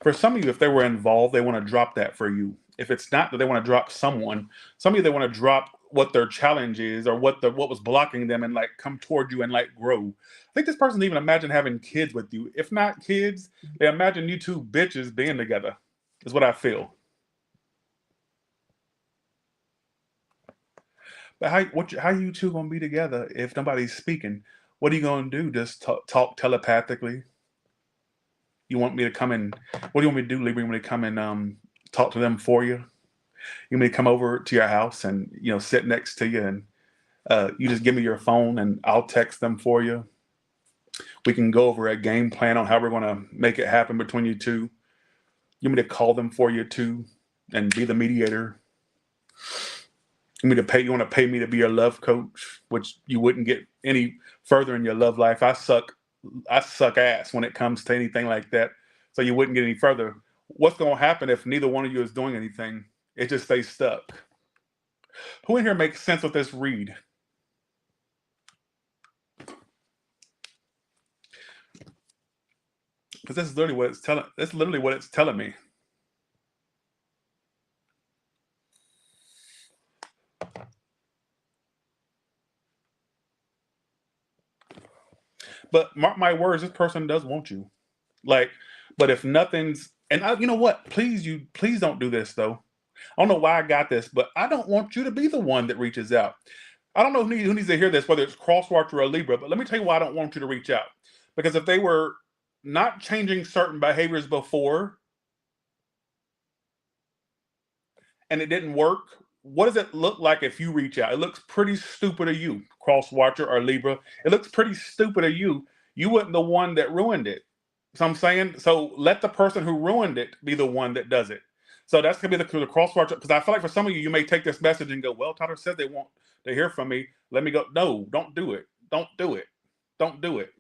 For some of you, if they were involved, they want to drop that for you. If it's not that they want to drop someone, some of you, they want to drop what their challenge is or what was blocking them and like come toward you and like grow. I think this person even imagine having kids with you. If not kids, they imagine you two bitches being together, is what I feel. But how you two gonna be together if nobody's speaking? What are you gonna do? Just talk telepathically? You want me to come and what do you want me to do, Libra? You want me to come and talk to them for you? You want me to come over to your house and sit next to you and you just give me your phone and I'll text them for you. We can go over a game plan on how we're gonna make it happen between you two. You want me to call them for you too and be the mediator? You want to pay me to be your love coach, which you wouldn't get any further in your love life. I suck ass when it comes to anything like that. So you wouldn't get any further. What's going to happen if neither one of you is doing anything? It just stays stuck. Who in here makes sense with this read? Because this is literally what it's telling. That's literally what it's telling me. But mark my words, this person does want you. But if nothing's And you know what? Please don't do this though. I don't know why I got this, but I don't want you to be the one that reaches out. I don't know who needs to hear this, whether it's Crosswatcher or Libra, but let me tell you why I don't want you to reach out. Because if they were not changing certain behaviors before and it didn't work, what does it look like if you reach out? It looks pretty stupid of you, Crosswatcher or Libra. It looks pretty stupid of you. You weren't the one that ruined it. So I'm saying, so let the person who ruined it be the one that does it. So that's gonna be the Crosswatcher. Because I feel like for some of you, you may take this message and go, "Well, Tyler said they want to hear from me. Let me go." No, don't do it. Don't do it. Don't do it.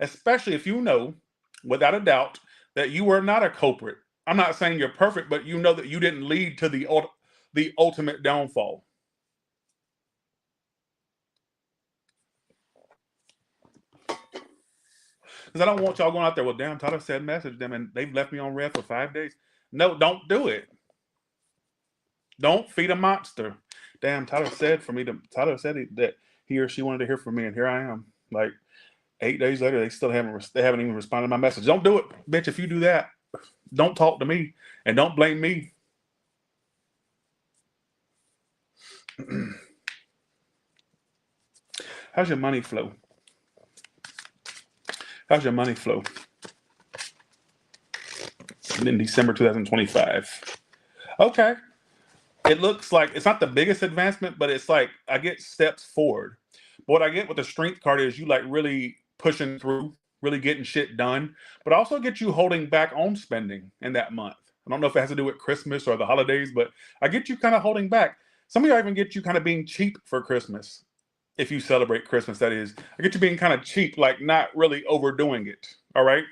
Especially if you know, without a doubt, that you are not a culprit. I'm not saying you're perfect, but you know that you didn't lead to the ultimate downfall. Because I don't want y'all going out there, "Well, damn, Tyler said message them and they've left me on red for 5 days." No, don't do it. Don't feed a monster. Damn, Tyler said that he or she wanted to hear from me, and here I am. Like 8 days later, they haven't even responded to my message. Don't do it, bitch. If you do that, don't talk to me and don't blame me. How's your money flow? How's your money flow? In December 2025. Okay. It looks like it's not the biggest advancement, but it's like I get steps forward. But what I get with the strength card is you like really pushing through, really getting shit done, but also get you holding back on spending in that month. I don't know if it has to do with Christmas or the holidays, but I get you kind of holding back. Some of you even get you kind of being cheap for Christmas. If you celebrate Christmas, that is. I get you being kind of cheap, like not really overdoing it. All right?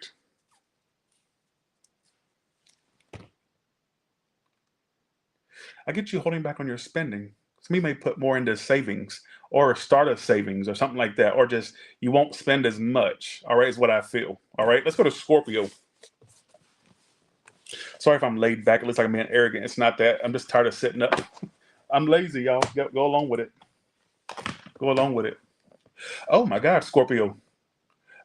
I get you holding back on your spending. Some of you may put more into savings or start a savings or something like that, or just you won't spend as much. All right, is what I feel. All right, let's go to Scorpio. Sorry if I'm laid back. It looks like I'm being arrogant. It's not that. I'm just tired of sitting up. I'm lazy, y'all. Go along with it. Go along with it. Oh my God, Scorpio.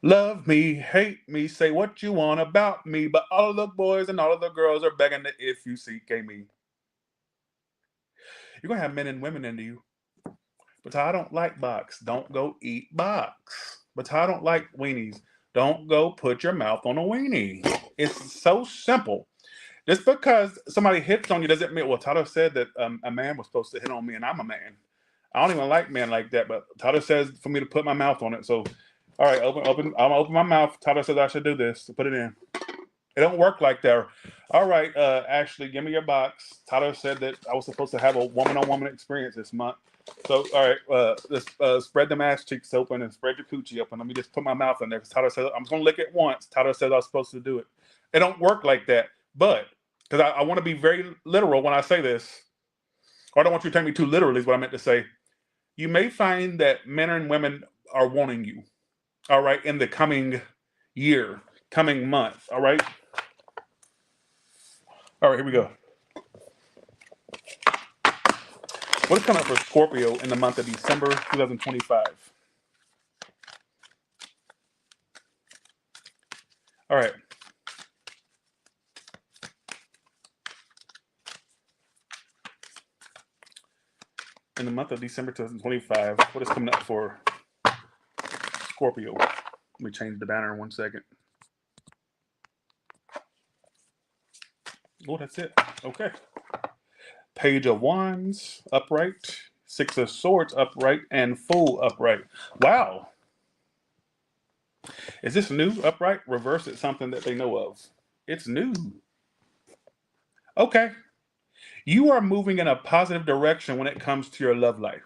Love me, hate me, say what you want about me, but all of the boys and all of the girls are begging to if you CK me. You're going to have men and women into you. But I don't like box. Don't go eat box. But I don't like weenies. Don't go put your mouth on a weenie. It's so simple. Just because somebody hits on you doesn't mean, well, Tyler said that a man was supposed to hit on me and I'm a man. I don't even like men like that, but Tyler says for me to put my mouth on it. So, all right, I'm going to open my mouth. Tyler says I should do this to put it in. It don't work like that. All right, Ashley, give me your box. Tyler said that I was supposed to have a woman-on-woman experience this month. So, all right, let's spread them ass cheeks open and spread your coochie open. Let me just put my mouth in there because Tyler said I'm just going to lick it once. Tyler said I was supposed to do it. It don't work like that. But, because I want to be very literal when I say this, or I don't want you to take me too literally is what I meant to say. You may find that men and women are wanting you, all right, in the coming year, coming month, all right? All right, here we go. What is coming up for Scorpio in the month of December 2025? All right. In the month of December 2025, what is coming up for Scorpio? Let me change the banner in 1 second. Oh, that's it. Okay. Page of Wands, upright. Six of Swords, upright. And Fool, upright. Wow. Is this new, upright? Reverse, it's something that they know of. It's new. Okay. You are moving in a positive direction when it comes to your love life.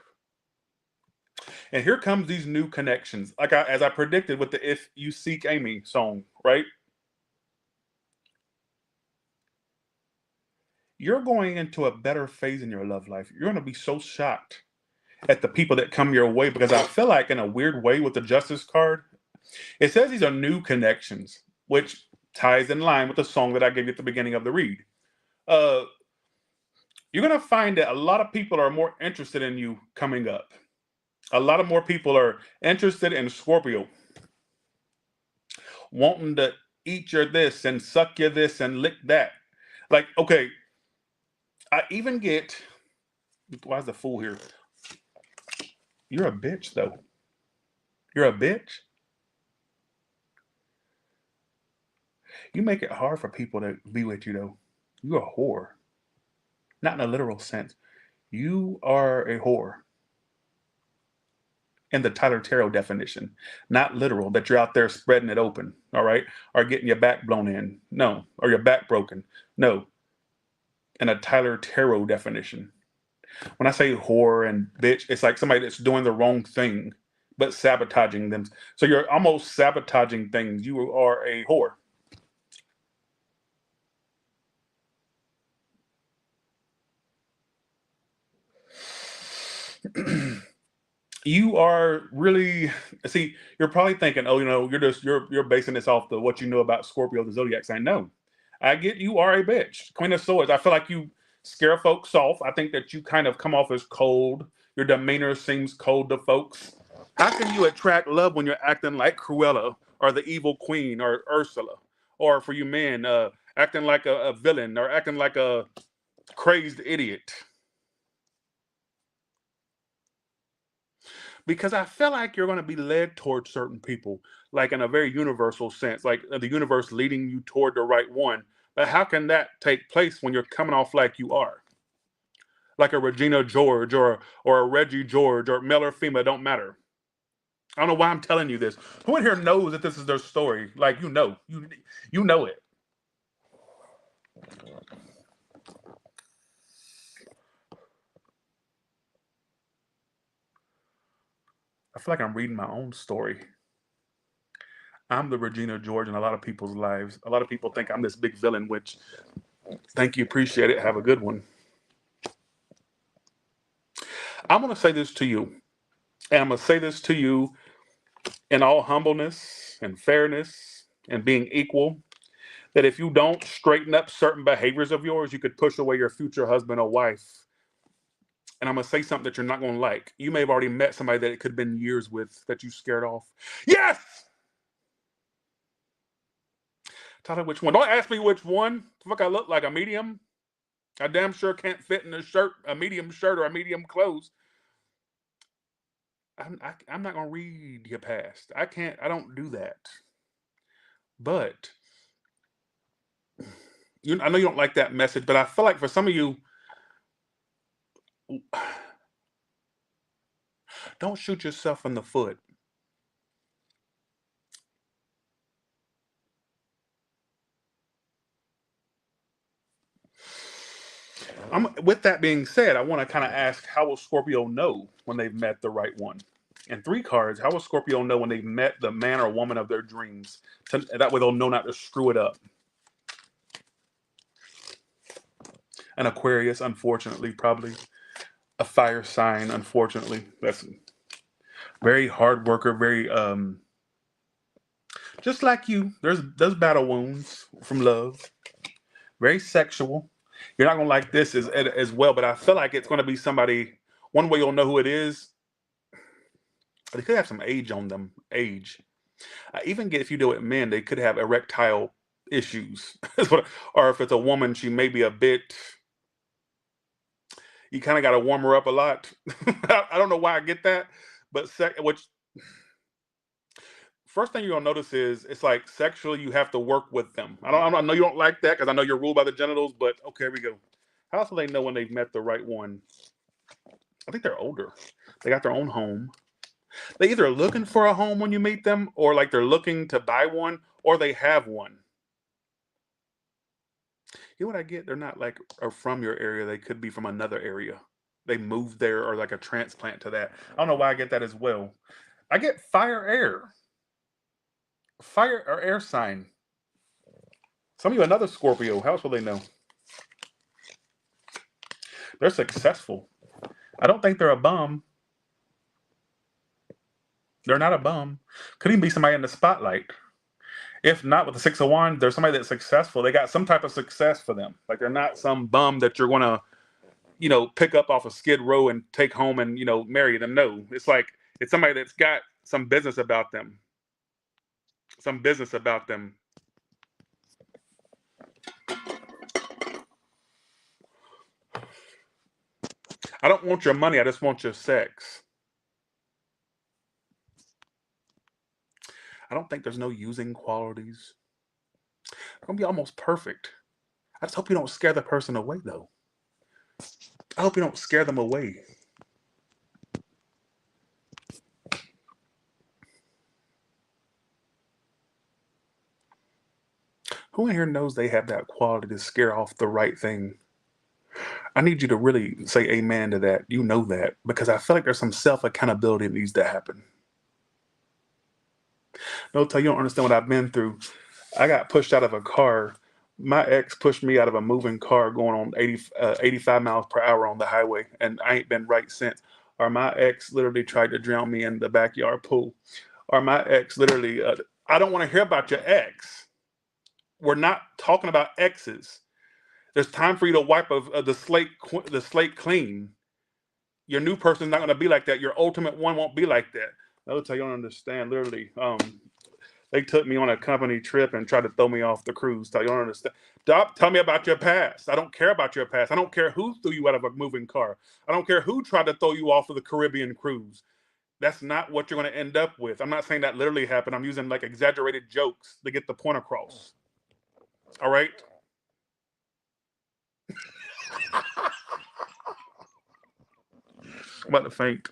And here comes these new connections. Like as I predicted with the If You Seek Amy song, right? You're going into a better phase in your love life. You're going to be so shocked at the people that come your way because I feel like in a weird way with the Justice card, it says these are new connections, which ties in line with the song that I gave you at the beginning of the read. You're going to find that a lot of people are more interested in you coming up. A lot of more people are interested in Scorpio, wanting to eat your this and suck your this and lick that. Like, okay, I even get, why's the fool here? You're a bitch, though. You're a bitch. You make it hard for people to be with you, though. You're a whore. Not in a literal sense. You are a whore. In the Tyler Terrell definition, not literal, that you're out there spreading it open, all right? Or getting your back blown in. No. Or your back broken. No. In a Tyler Terrell definition. When I say whore and bitch, it's like somebody that's doing the wrong thing, but sabotaging them. So you're almost sabotaging things. You are a whore. You are really, see, you're probably thinking, oh, you're basing this off the what you know about Scorpio, the zodiac sign. No, I get you are a bitch. Queen of Swords. I feel like you scare folks off. I think that you kind of come off as cold. Your demeanor seems cold to folks. How can you attract love when you're acting like Cruella or the evil queen or Ursula? Or for you men, acting like a villain or acting like a crazed idiot? Because I feel like you're going to be led towards certain people, like in a very universal sense, like the universe leading you toward the right one. But how can that take place when you're coming off like you are? Like a Regina George or a Reggie George or male or female, don't matter. I don't know why I'm telling you this. Who in here knows that this is their story? Like, you know it. I feel like I'm reading my own story. I'm the Regina George in a lot of people's lives. A lot of people think I'm this big villain, which, thank you, appreciate it. Have a good one. I'm going to say this to you, and I'm going to say this to you in all humbleness and fairness and being equal, that if you don't straighten up certain behaviors of yours, you could push away your future husband or wife. And I'm going to say something that you're not going to like. You may have already met somebody that it could have been years with that you scared off. Yes! Tyler, which one? Don't ask me which one. Fuck, I look like a medium. I damn sure can't fit in a medium shirt or a medium clothes. I'm not going to read your past. I don't do that. But, I know you don't like that message, but I feel like for some of you, don't shoot yourself in the foot. With that being said, I want to kind of ask, how will Scorpio know when they've met the right one? And 3 cards, how will Scorpio know when they've met the man or woman of their dreams? That way they'll know not to screw it up. An Aquarius, unfortunately, probably. A fire sign, unfortunately. That's very hard worker, very, just like you. There's battle wounds from love. Very sexual. You're not going to like this as well, but I feel like it's going to be somebody, one way you'll know who it is, they could have some age on them. Age. I even get, if you do it men, they could have erectile issues. Or if it's a woman, she may be a bit, you kind of got to warm her up a lot. I don't know why I get that, but first thing you're going to notice is it's like sexually you have to work with them. I know you don't like that because I know you're ruled by the genitals, but okay, here we go. How else will they know when they've met the right one? I think they're older. They got their own home. They either looking for a home when you meet them, or like they're looking to buy one, or they have one. You know what I get? They're not like are from your area. They could be from another area. They moved there or like a transplant to that. I don't know why I get that as well. I get fire air. Fire or air sign. Some of you another Scorpio. How else will they know? They're successful. I don't think they're a bum. They're not a bum. Could even be somebody in the spotlight. If not, with the 6 of Wands, there's somebody that's successful. They got some type of success for them. Like they're not some bum that you're going to, pick up off a Skid Row and take home and, marry them. No, it's like it's somebody that's got some business about them. Some business about them. I don't want your money. I just want your sex. I don't think there's no using qualities. It's going to be almost perfect. I just hope you don't scare the person away, though. I hope you don't scare them away. Who in here knows they have that quality to scare off the right thing? I need you to really say amen to that. You know that, because I feel like there's some self-accountability that needs to happen. No, tell you don't understand what I've been through. I got pushed out of a car. My ex pushed me out of a moving car going on 85 miles per hour on the highway, and I ain't been right since. Or my ex literally tried to drown me in the backyard pool. Or my ex literally, I don't want to hear about your ex. We're not talking about exes. There's time for you to wipe the slate clean. Your new person's not going to be like that. Your ultimate one won't be like that. I'll tell you, don't understand. Literally, they took me on a company trip and tried to throw me off the cruise. Tell you, don't understand. Tell me about your past. I don't care about your past. I don't care who threw you out of a moving car. I don't care who tried to throw you off of the Caribbean cruise. That's not what you're going to end up with. I'm not saying that literally happened. I'm using like exaggerated jokes to get the point across. All right? I'm about to faint.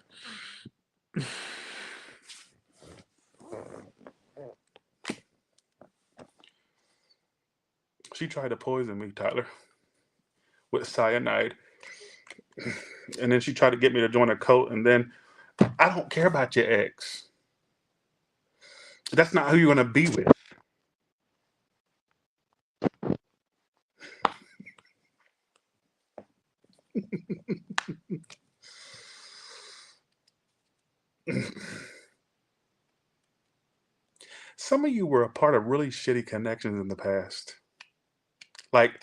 She tried to poison me, Tyler, with cyanide. And then she tried to get me to join a cult. And then I don't care about your ex. That's not who you're going to be with. Some of you were a part of really shitty connections in the past. Like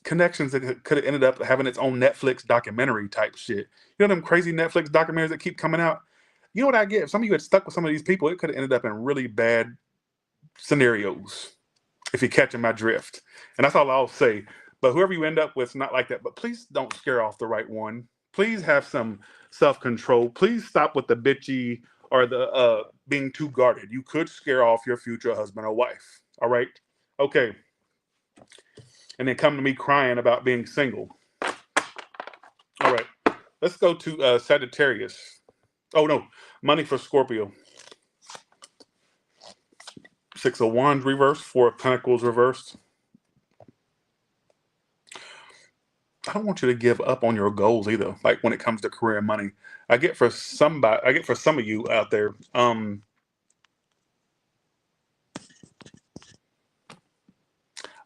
connections that could have ended up having its own Netflix documentary type shit. You know them crazy Netflix documentaries that keep coming out? You know what I get? If some of you had stuck with some of these people, it could have ended up in really bad scenarios, if you're catching my drift. And that's all I'll say. But whoever you end up with, not like that. But please don't scare off the right one. Please have some self-control. Please stop with the bitchy or the being too guarded. You could scare off your future husband or wife. All right? Okay. And then come to me crying about being single. All right. Let's go to Sagittarius. Oh, no. Money for Scorpio. 6 of Wands reversed. 4 of Pentacles reversed. I don't want you to give up on your goals either. Like when it comes to career and money, I get for some of you out there,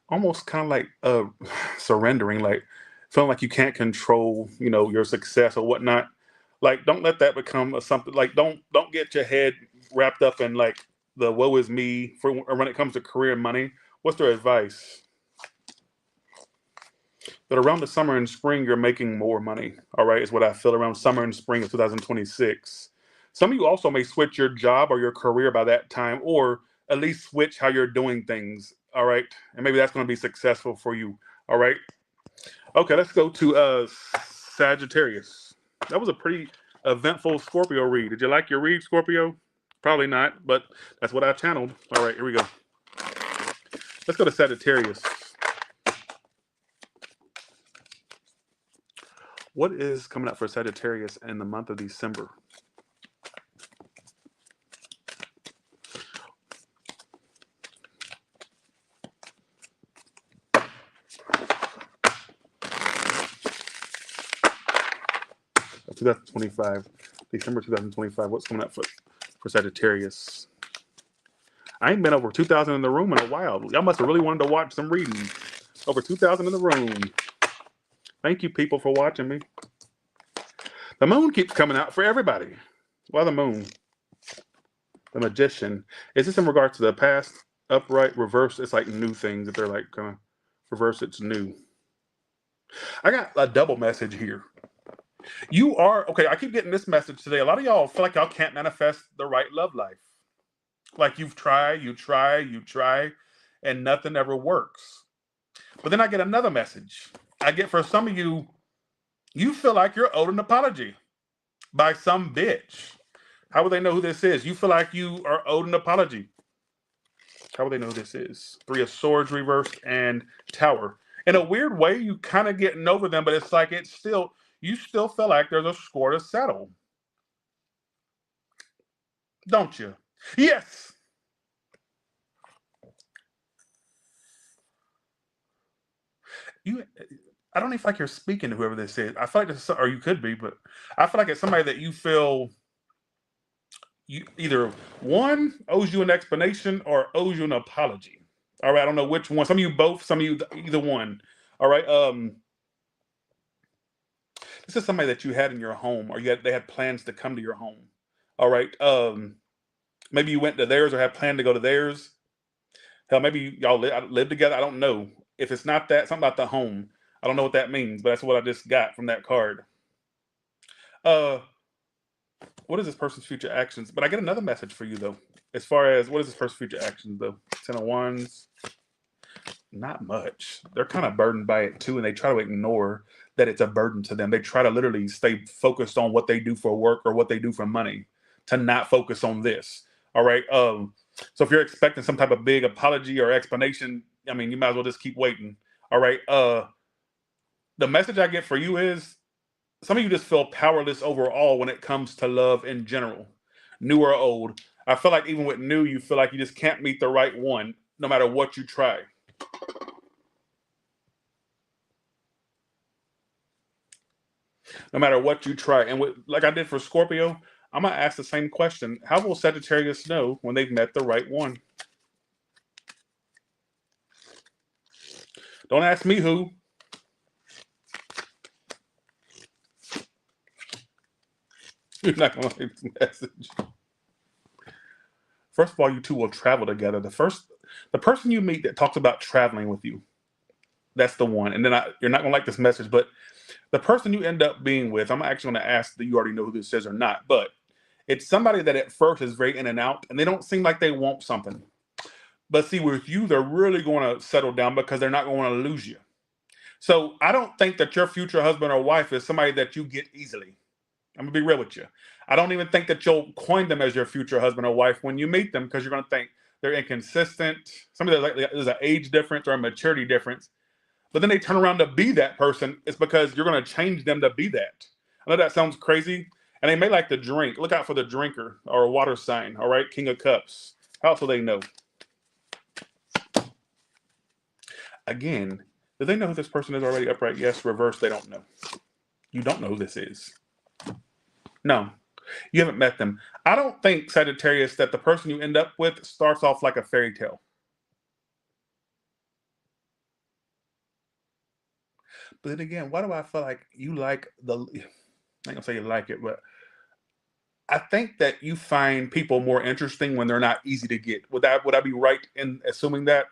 almost kind of like surrendering, like feeling like you can't control, your success or whatnot. Like, don't let that become something. Like, don't get your head wrapped up in like the woe is me for when it comes to career and money. What's their advice? That around the summer and spring, you're making more money. All right, is what I feel around summer and spring of 2026. Some of you also may switch your job or your career by that time, or at least switch how you're doing things. All right, and maybe that's going to be successful for you. All right. Okay, let's go to Sagittarius. That was a pretty eventful Scorpio read. Did you like your read, Scorpio? Probably not, but that's what I channeled. All right, here we go. Let's go to Sagittarius. What is coming up for Sagittarius in the month of December? Of 2025, December 2025. What's coming up for Sagittarius? I ain't been over 2,000 in the room in a while. Y'all must have really wanted to watch some reading. Over 2,000 in the room. Thank you, people, for watching me. The moon keeps coming out for everybody. Why the moon? The Magician. Is this in regards to the past? Upright, reverse. It's like new things. If they're like kind of reverse, it's new. I got a double message here. You are, okay, I keep getting this message today. A lot of y'all feel like y'all can't manifest the right love life. Like you try, and nothing ever works. But then I get another message. I get for some of you, You feel like you're owed an apology by some bitch. How would they know who this is? You feel like you are owed an apology. How would they know who this is? Three of Swords reversed and Tower. In a weird way, you kind of getting over them, but it's like you still feel like there's a score to settle. Don't you? Yes. I don't even feel like you're speaking to whoever this is. I feel like this, or you could be, but I feel like it's somebody that you feel you either one owes you an explanation or owes you an apology. All right, I don't know which one. Some of you both, some of you either one. All right. This is somebody that you had in your home, or they had plans to come to your home. All right. Maybe you went to theirs or had planned to go to theirs. Hell, maybe y'all live together. I don't know. If it's not that, something about the home. I don't know what that means, but that's what I just got from that card. What is this person's future actions? But I get another message for you though. As far as what is this person's future actions though? 10 of Wands. Not much. They're kind of burdened by it too, and they try to ignore that it's a burden to them. They try to literally stay focused on what they do for work or what they do for money, to not focus on this. All right. So if you're expecting some type of big apology or explanation, I mean, you might as well just keep waiting. All right. The message I get for you is some of you just feel powerless overall when it comes to love in general, new or old. I feel like even with new, you feel like you just can't meet the right one, no matter what you try. No matter what you try. And like I did for Scorpio, I'm going to ask the same question. How will Sagittarius know when they've met the right one? Don't ask me who. You're not going to like this message. First of all, you two will travel together. The person you meet that talks about traveling with you, that's the one. And then you're not going to like this message, but the person you end up being with, I'm actually going to ask that you already know who this is or not, but it's somebody that at first is very in and out, and they don't seem like they want something. But see, with you, they're really going to settle down because they're not going to lose you. So I don't think that your future husband or wife is somebody that you get easily. I'm going to be real with you. I don't even think that you'll coin them as your future husband or wife when you meet them, because you're going to think they're inconsistent. Somebody there's an age difference or a maturity difference. But then they turn around to be that person. It's because you're going to change them to be that. I know that sounds crazy. And they may like to drink. Look out for the drinker or a water sign. All right. King of Cups. How else will they know? Again, do they know who this person is already? Upright? Yes. Reverse. They don't know. You don't know who this is. No. You haven't met them. I don't think, Sagittarius, that the person you end up with starts off like a fairy tale. But then again, why do I feel like you like I ain't gonna say you like it, but I think that you find people more interesting when they're not easy to get. Would I be right in assuming that?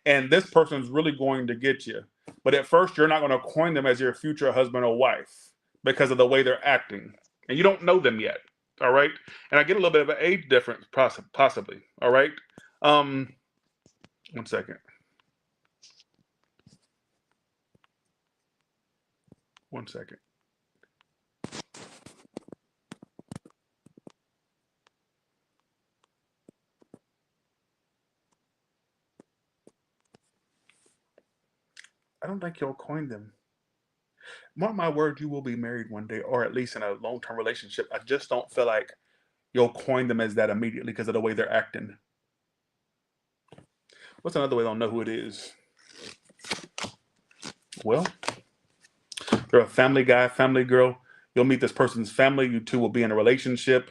And this person's really going to get you. But at first, you're not going to coin them as your future husband or wife because of the way they're acting. And you don't know them yet. All right. And I get a little bit of an age difference, possibly. All right. 1 second. 1 second. I don't think you'll coin them. Mark my word, you will be married one day, or at least in a long-term relationship. I just don't feel like you'll coin them as that immediately because of the way they're acting. What's another way they'll know who it is? Well, they're a family guy, family girl. You'll meet this person's family. You two will be in a relationship.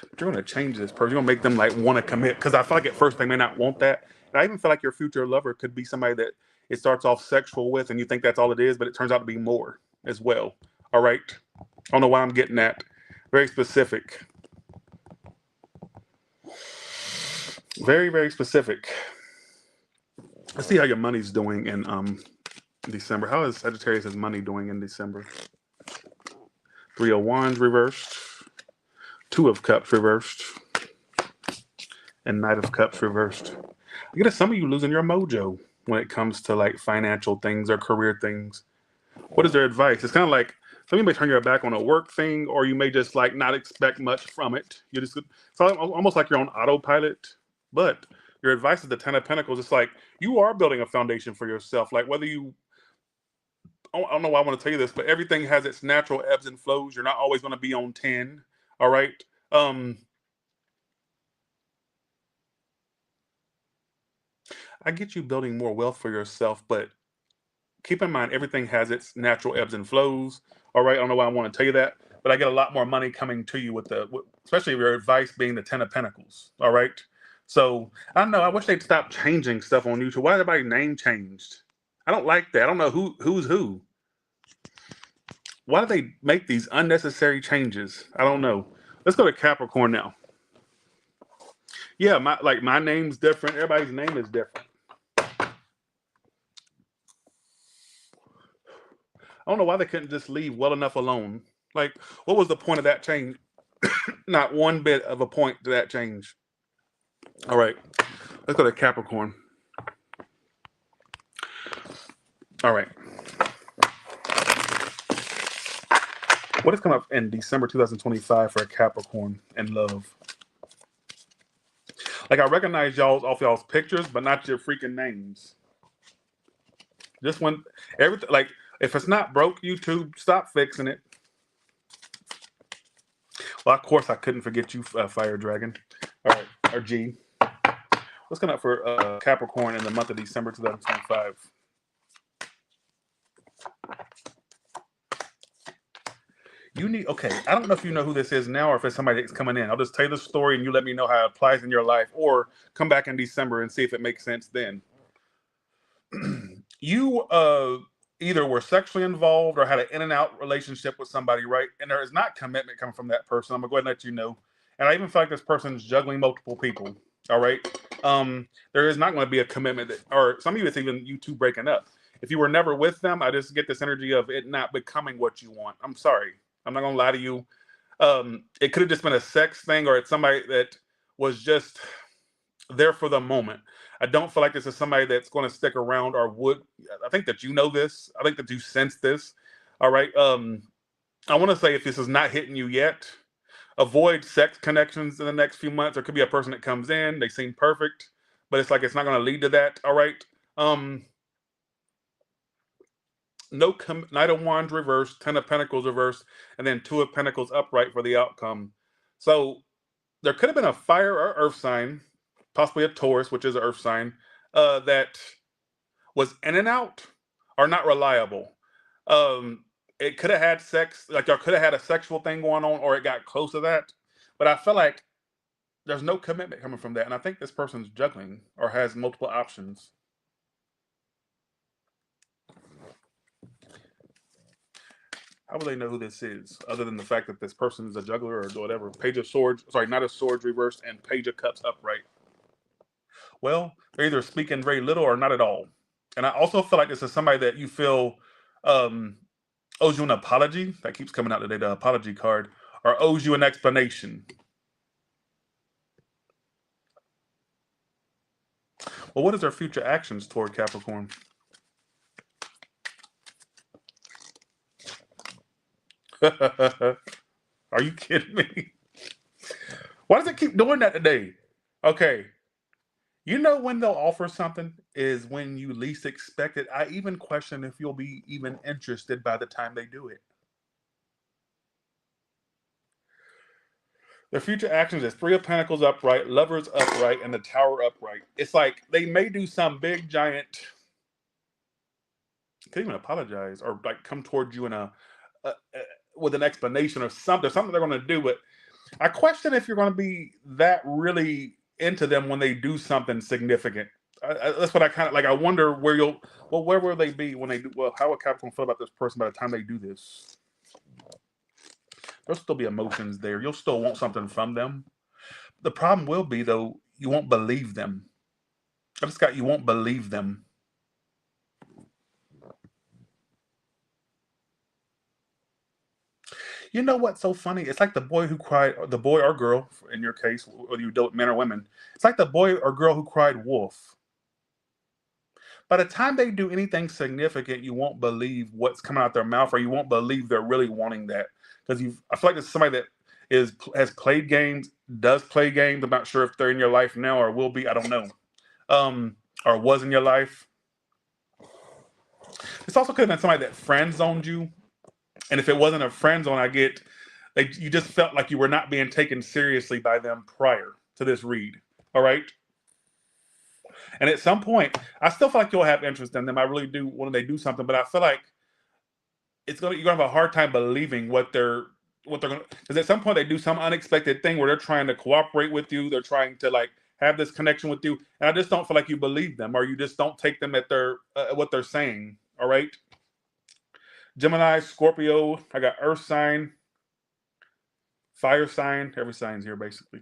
But you're going to change this person. You're going to make them like want to commit, because I feel like at first they may not want that. And I even feel like your future lover could be somebody that it starts off sexual with and you think that's all it is, but it turns out to be more as well. All right. I don't know why I'm getting that. Very specific. Very, very specific. Let's see how your money's doing in December. How is Sagittarius' money doing in December? 3 of Wands reversed. 2 of Cups reversed. And Knight of Cups reversed. I get some of you losing your mojo when it comes to like financial things or career things. What is their advice? It's kind of like some you may turn your back on a work thing, or you may just like not expect much from it. You just it's almost like you're on autopilot. But your advice is the Ten of Pentacles. It's like you are building a foundation for yourself. Like whether you, I don't know why I want to tell you this, but everything has its natural ebbs and flows. You're not always going to be on 10. All right. I get you building more wealth for yourself, but keep in mind everything has its natural ebbs and flows. All right. I don't know why I want to tell you that, but I get a lot more money coming to you with especially your advice being the Ten of Pentacles. All right. So I don't know. I wish they'd stop changing stuff on YouTube. Why is everybody's name changed? I don't like that. I don't know who's who. Why do they make these unnecessary changes? I don't know. Let's go to Capricorn now. Yeah, my name's different. Everybody's name is different. I don't know why they couldn't just leave well enough alone. Like, what was the point of that change? Not one bit of a point to that change. All right, let's go to Capricorn. All right. What is coming up in December 2025 for a Capricorn and love? Like, I recognize y'all off y'all's pictures, but not your freaking names. Just when everything, like, if it's not broke, YouTube, stop fixing it. Well, of course, I couldn't forget you, Fire Dragon. All right, or G. What's coming up for Capricorn in the month of December 2025? Okay, I don't know if you know who this is now or if it's somebody that's coming in. I'll just tell you the story and you let me know how it applies in your life, or come back in December and see if it makes sense then. You either were sexually involved or had an in and out relationship with somebody, right? And there is not commitment coming from that person. I'm gonna go ahead and let you know. And I even feel like this person's juggling multiple people. All right. There is not going to be a commitment or some of you, it's even you two breaking up. If you were never with them, I just get this energy of it not becoming what you want. I'm sorry. I'm not going to lie to you. It could have just been a sex thing, or it's somebody that was just there for the moment. I don't feel like this is somebody that's going to stick around or would. I think that you know this. I think that you sense this. All right. I want to say if this is not hitting you yet, avoid sex connections in the next few months. There could be a person that comes in, they seem perfect, but it's like it's not going to lead to that. All right. Knight of Wands reversed, Ten of Pentacles reversed, and then Two of Pentacles upright for the outcome. So there could have been a fire or earth sign, possibly a Taurus, which is an earth sign, that was in and out or not reliable. It could have had sex, like y'all could have had a sexual thing going on, or it got close to that. But I feel like there's no commitment coming from that. And I think this person's juggling or has multiple options. How will they know who this is, other than the fact that this person is a juggler or whatever? Page of Swords, sorry, Knight of Swords reversed and Page of Cups upright. Well, they're either speaking very little or not at all. And I also feel like this is somebody that you feel owes you an apology. That keeps coming out today, the apology card, or owes you an explanation. Well, what is their future actions toward Capricorn? Are you kidding me? Why does it keep doing that today? Okay. You know when they'll offer something is when you least expect it. I even question if you'll be even interested by the time they do it. Their future actions is Three of Pentacles upright, Lovers upright, and the Tower upright. It's like they may do some big giant, could even apologize or like come towards you in with an explanation or something they're going to do. But I question if you're going to be that really into them when they do something significant. That's what I kind of like. I wonder where where will they be when they do? Well, how would Capricorn feel about this person by the time they do this? There'll still be emotions there. You'll still want something from them. The problem will be, though, you won't believe them. You won't believe them. You know what's so funny? It's like the boy who cried, the boy or girl, in your case, whether you deal with men or women. It's like the boy or girl who cried wolf. By the time they do anything significant, you won't believe what's coming out their mouth, or you won't believe they're really wanting that. Because I feel like it's somebody that has played games, does play games. I'm not sure if they're in your life now or will be. I don't know. Or was in your life. It's also could have been somebody that friend zoned you. And if it wasn't a friend zone, you just felt like you were not being taken seriously by them prior to this read. All right. And at some point, I still feel like you'll have interest in them. I really do when they do something, but I feel like you're gonna have a hard time believing what they're gonna, because at some point they do some unexpected thing where they're trying to cooperate with you, they're trying to like have this connection with you, and I just don't feel like you believe them, or you just don't take them at their what they're saying. All right. Gemini, Scorpio, I got Earth sign, fire sign, every sign's here basically.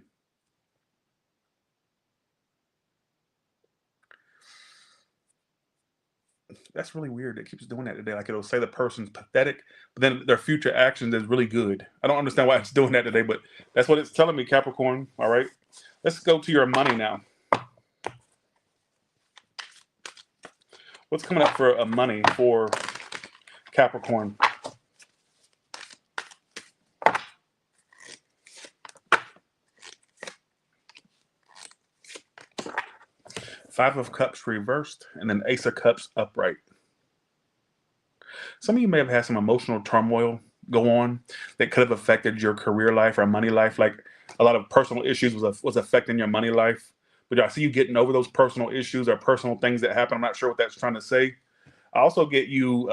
That's really weird. It keeps doing that today. Like it'll say the person's pathetic, but then their future actions is really good. I don't understand why it's doing that today, but that's what it's telling me, Capricorn. All right. Let's go to your money now. What's coming up for money for Capricorn? Five of Cups reversed, and then Ace of Cups upright. Some of you may have had some emotional turmoil go on that could have affected your career life or money life. Like a lot of personal issues was affecting your money life. But I see you getting over those personal issues or personal things that happen. I'm not sure what that's trying to say. I also get you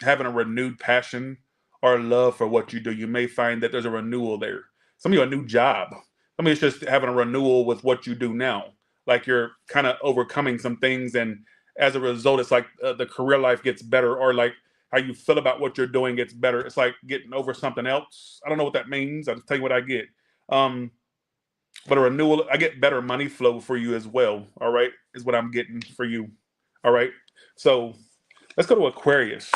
having a renewed passion or love for what you do. You may find that there's a renewal there. Some of you a new job. Some of you it's just having a renewal with what you do now. Like you're kind of overcoming some things, and as a result, it's like the career life gets better, or like how you feel about what you're doing gets better. It's like getting over something else. I don't know what that means. I'll just tell you what I get. But a renewal, I get better money flow for you as well. All right, is what I'm getting for you. All right, so let's go to Aquarius.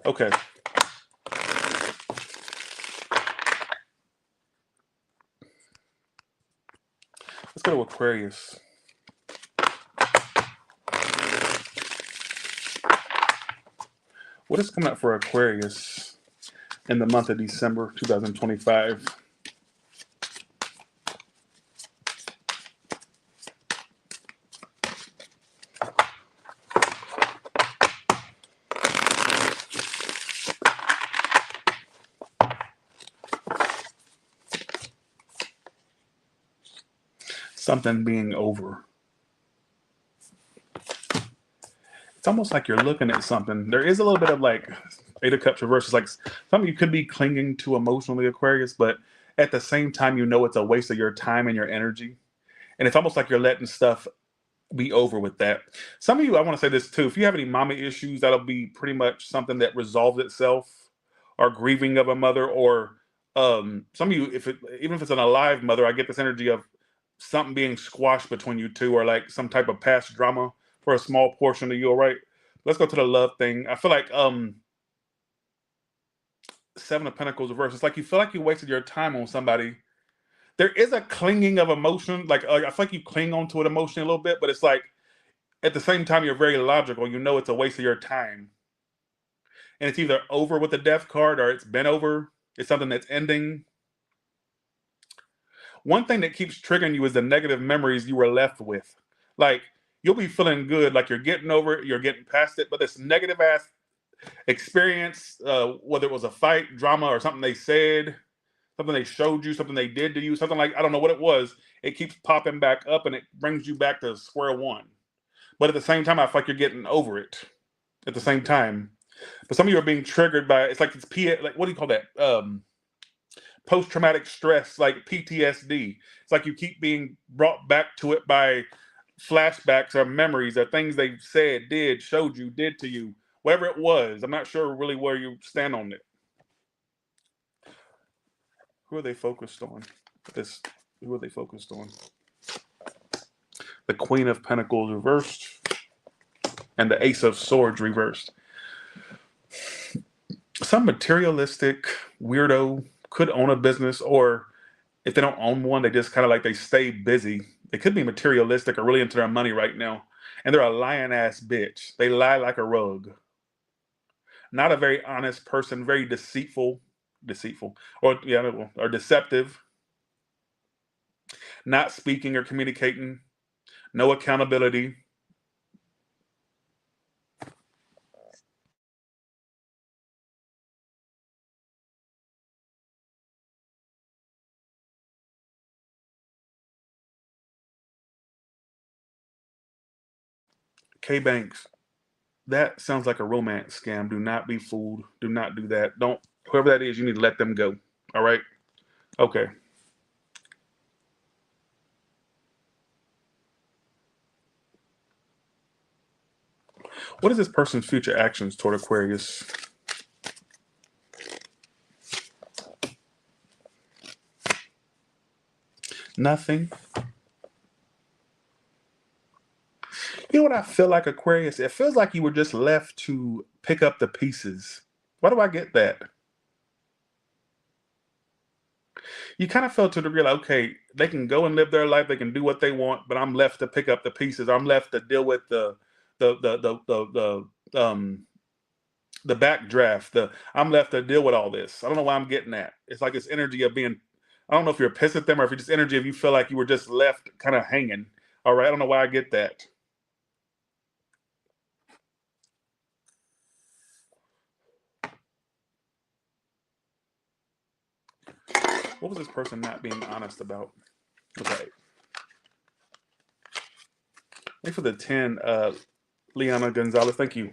Okay. Let's go to Aquarius. What is coming up for Aquarius in the month of December 2025? Something being over. It's almost like you're looking at something. There is a little bit of like Eight of Cups reverse. It's like something you could be clinging to emotionally, Aquarius, but at the same time, you know it's a waste of your time and your energy. And it's almost like you're letting stuff be over with that. Some of you, I want to say this too. If you have any mommy issues, that'll be pretty much something that resolves itself, or grieving of a mother, or some of you, even if it's an alive mother, I get this energy of something being squashed between you two, or like some type of past drama for a small portion of you. All right, let's go to the love thing. I feel like Seven of Pentacles reverse. It's like you feel like you wasted your time on somebody. There is a clinging of emotion. Like I feel like you cling onto it emotionally a little bit, but it's like at the same time you're very logical. You know it's a waste of your time, and it's either over with the Death card, or it's been over. It's something that's ending. One thing that keeps triggering you is the negative memories you were left with. Like you'll be feeling good, like you're getting over it, you're getting past it, but this negative ass experience, whether it was a fight, drama, or something they said, something they showed you, something they did to you, something like, I don't know what it was, it keeps popping back up and it brings you back to square one. But at the same time, I feel like you're getting over it at the same time. But some of you are being triggered by, it's like it's like, what do you call that? Post-traumatic stress, like PTSD. It's like you keep being brought back to it by flashbacks or memories or things they said, did, showed you, did to you, whatever it was. I'm not sure really where you stand on it. Who are they focused on? Who are they focused on? The Queen of Pentacles reversed and the Ace of Swords reversed. Some materialistic weirdo could own a business, or if they don't own one, they just kind of like they stay busy. They could be materialistic or really into their money right now. And they're a lying ass bitch. They lie like a rug. Not a very honest person, very deceitful, or yeah, or deceptive, not speaking or communicating, no accountability. K Banks, that sounds like a romance scam. Do not be fooled. Do not do that. Don't, whoever that is, you need to let them go. All right? Okay. What is this person's future actions toward Aquarius? Nothing. You know what I feel like, Aquarius? It feels like you were just left to pick up the pieces. Why do I get that? You kind of felt to the real, okay, they can go and live their life, they can do what they want, but I'm left to pick up the pieces. I'm left to deal with the backdraft. I'm left to deal with all this. I don't know why I'm getting that. It's like this energy of being, I don't know if you're pissed at them or if it's just energy of you feel like you were just left kind of hanging. All right, I don't know why I get that. What was this person not being honest about? Okay. Thanks for the 10, Liana Gonzalez. Thank you.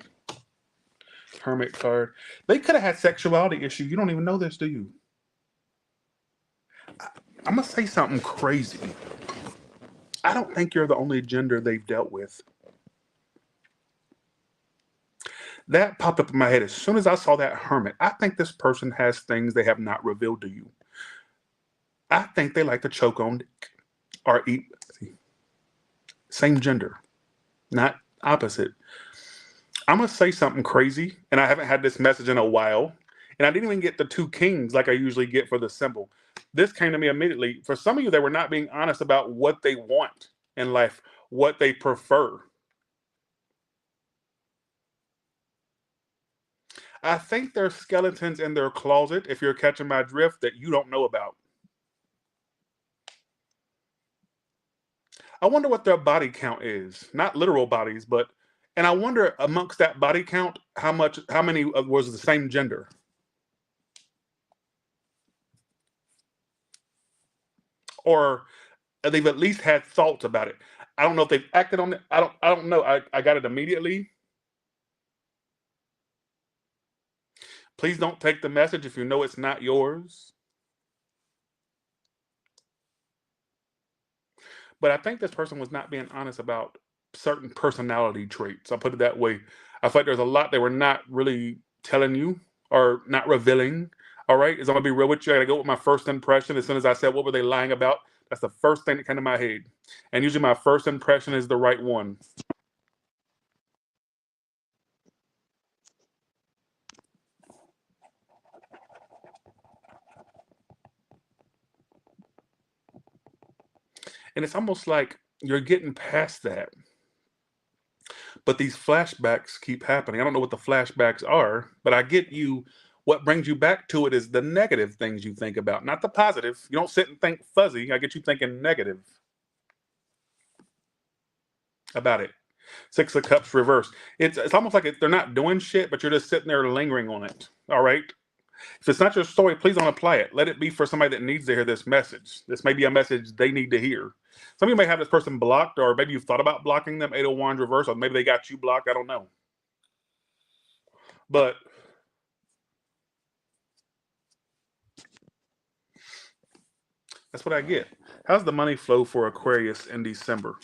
Hermit card. They could have had sexuality issues. You don't even know this, do you? I'm going to say something crazy. I don't think you're the only gender they've dealt with. That popped up in my head as soon as I saw that hermit. I think this person has things they have not revealed to you. I think they like to choke on or eat. Same gender, not opposite. I'm going to say something crazy, and I haven't had this message in a while, and I didn't even get the 2 kings like I usually get for the symbol. This came to me immediately. For some of you, they were not being honest about what they want in life, what they prefer. I think there's skeletons in their closet, if you're catching my drift, that you don't know about. I wonder what their body count is. Not literal bodies, but, and I wonder amongst that body count, how many was the same gender? Or they've at least had thoughts about it. I don't know if they've acted on it. I don't know. I got it immediately. Please don't take the message if you know it's not yours. But I think this person was not being honest about certain personality traits. I'll put it that way. I feel like there's a lot they were not really telling you or not revealing. All right, is I'm gonna be real with you. I gotta go with my first impression. As soon as I said what were they lying about, that's the first thing that came to my head. And usually my first impression is the right one. And it's almost like you're getting past that. But these flashbacks keep happening. I don't know what the flashbacks are, but I get you. What brings you back to it is the negative things you think about, not the positive. You don't sit and think fuzzy. I get you thinking negative about it. 6 of Cups reversed. It's almost like they're not doing shit, but you're just sitting there lingering on it. All right? If it's not your story, please don't apply it. Let it be for somebody that needs to hear this message. This may be a message they need to hear. Some of you may have this person blocked, or maybe you've thought about blocking them, 8 of Wands reverse, or maybe they got you blocked. I don't know. But that's what I get. How's the money flow for Aquarius in December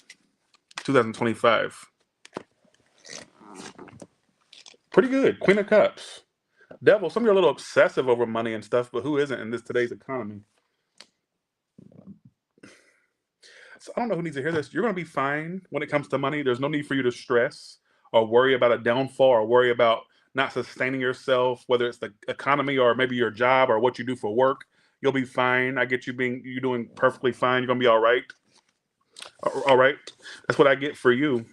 2025? Pretty good. Queen of Cups. Devil, some of you are a little obsessive over money and stuff, but who isn't in today's economy? So I don't know who needs to hear this. You're going to be fine when it comes to money. There's no need for you to stress or worry about a downfall or worry about not sustaining yourself, whether it's the economy or maybe your job or what you do for work. You'll be fine. I get you doing perfectly fine. You're going to be all right. All right. That's what I get for you.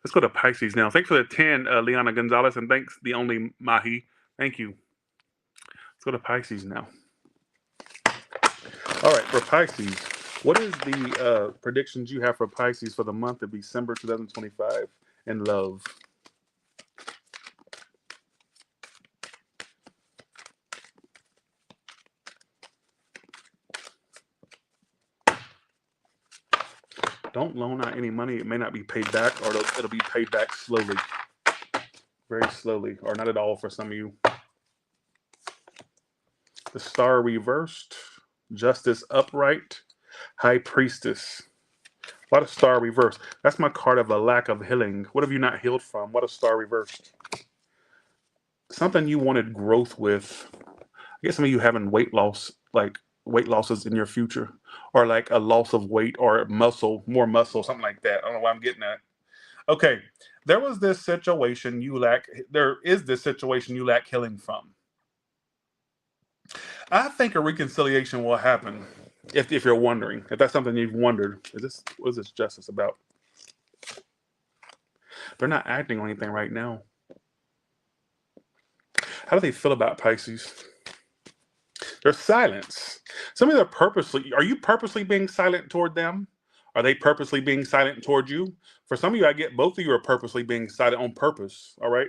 Let's go to Pisces now. Thanks for the 10, Liana Gonzalez, and thanks, the only Mahi. Thank you. Let's go to Pisces now. All right, for Pisces, what is the predictions you have for Pisces for the month of December 2025 in love? Don't loan out any money. It may not be paid back, or it'll be paid back slowly. Very slowly, or not at all for some of you. The Star reversed, Justice upright, High Priestess. A lot of Star reversed. That's my card of a lack of healing. What have you not healed from? What a Star reversed? Something you wanted growth with. I guess some of you having weight loss, like weight losses in your future, or like a loss of weight or muscle, more muscle, something like that. I don't know why I'm getting that. Okay, there is this situation you lack healing from. I think a reconciliation will happen. If you're wondering, if that's something you've wondered, what is this justice about? They're not acting on anything right now. How do they feel about Pisces? There's silence. Some of them are you purposely being silent toward them? Are they purposely being silent toward you? For some of you, I get both of you are purposely being silent on purpose. All right.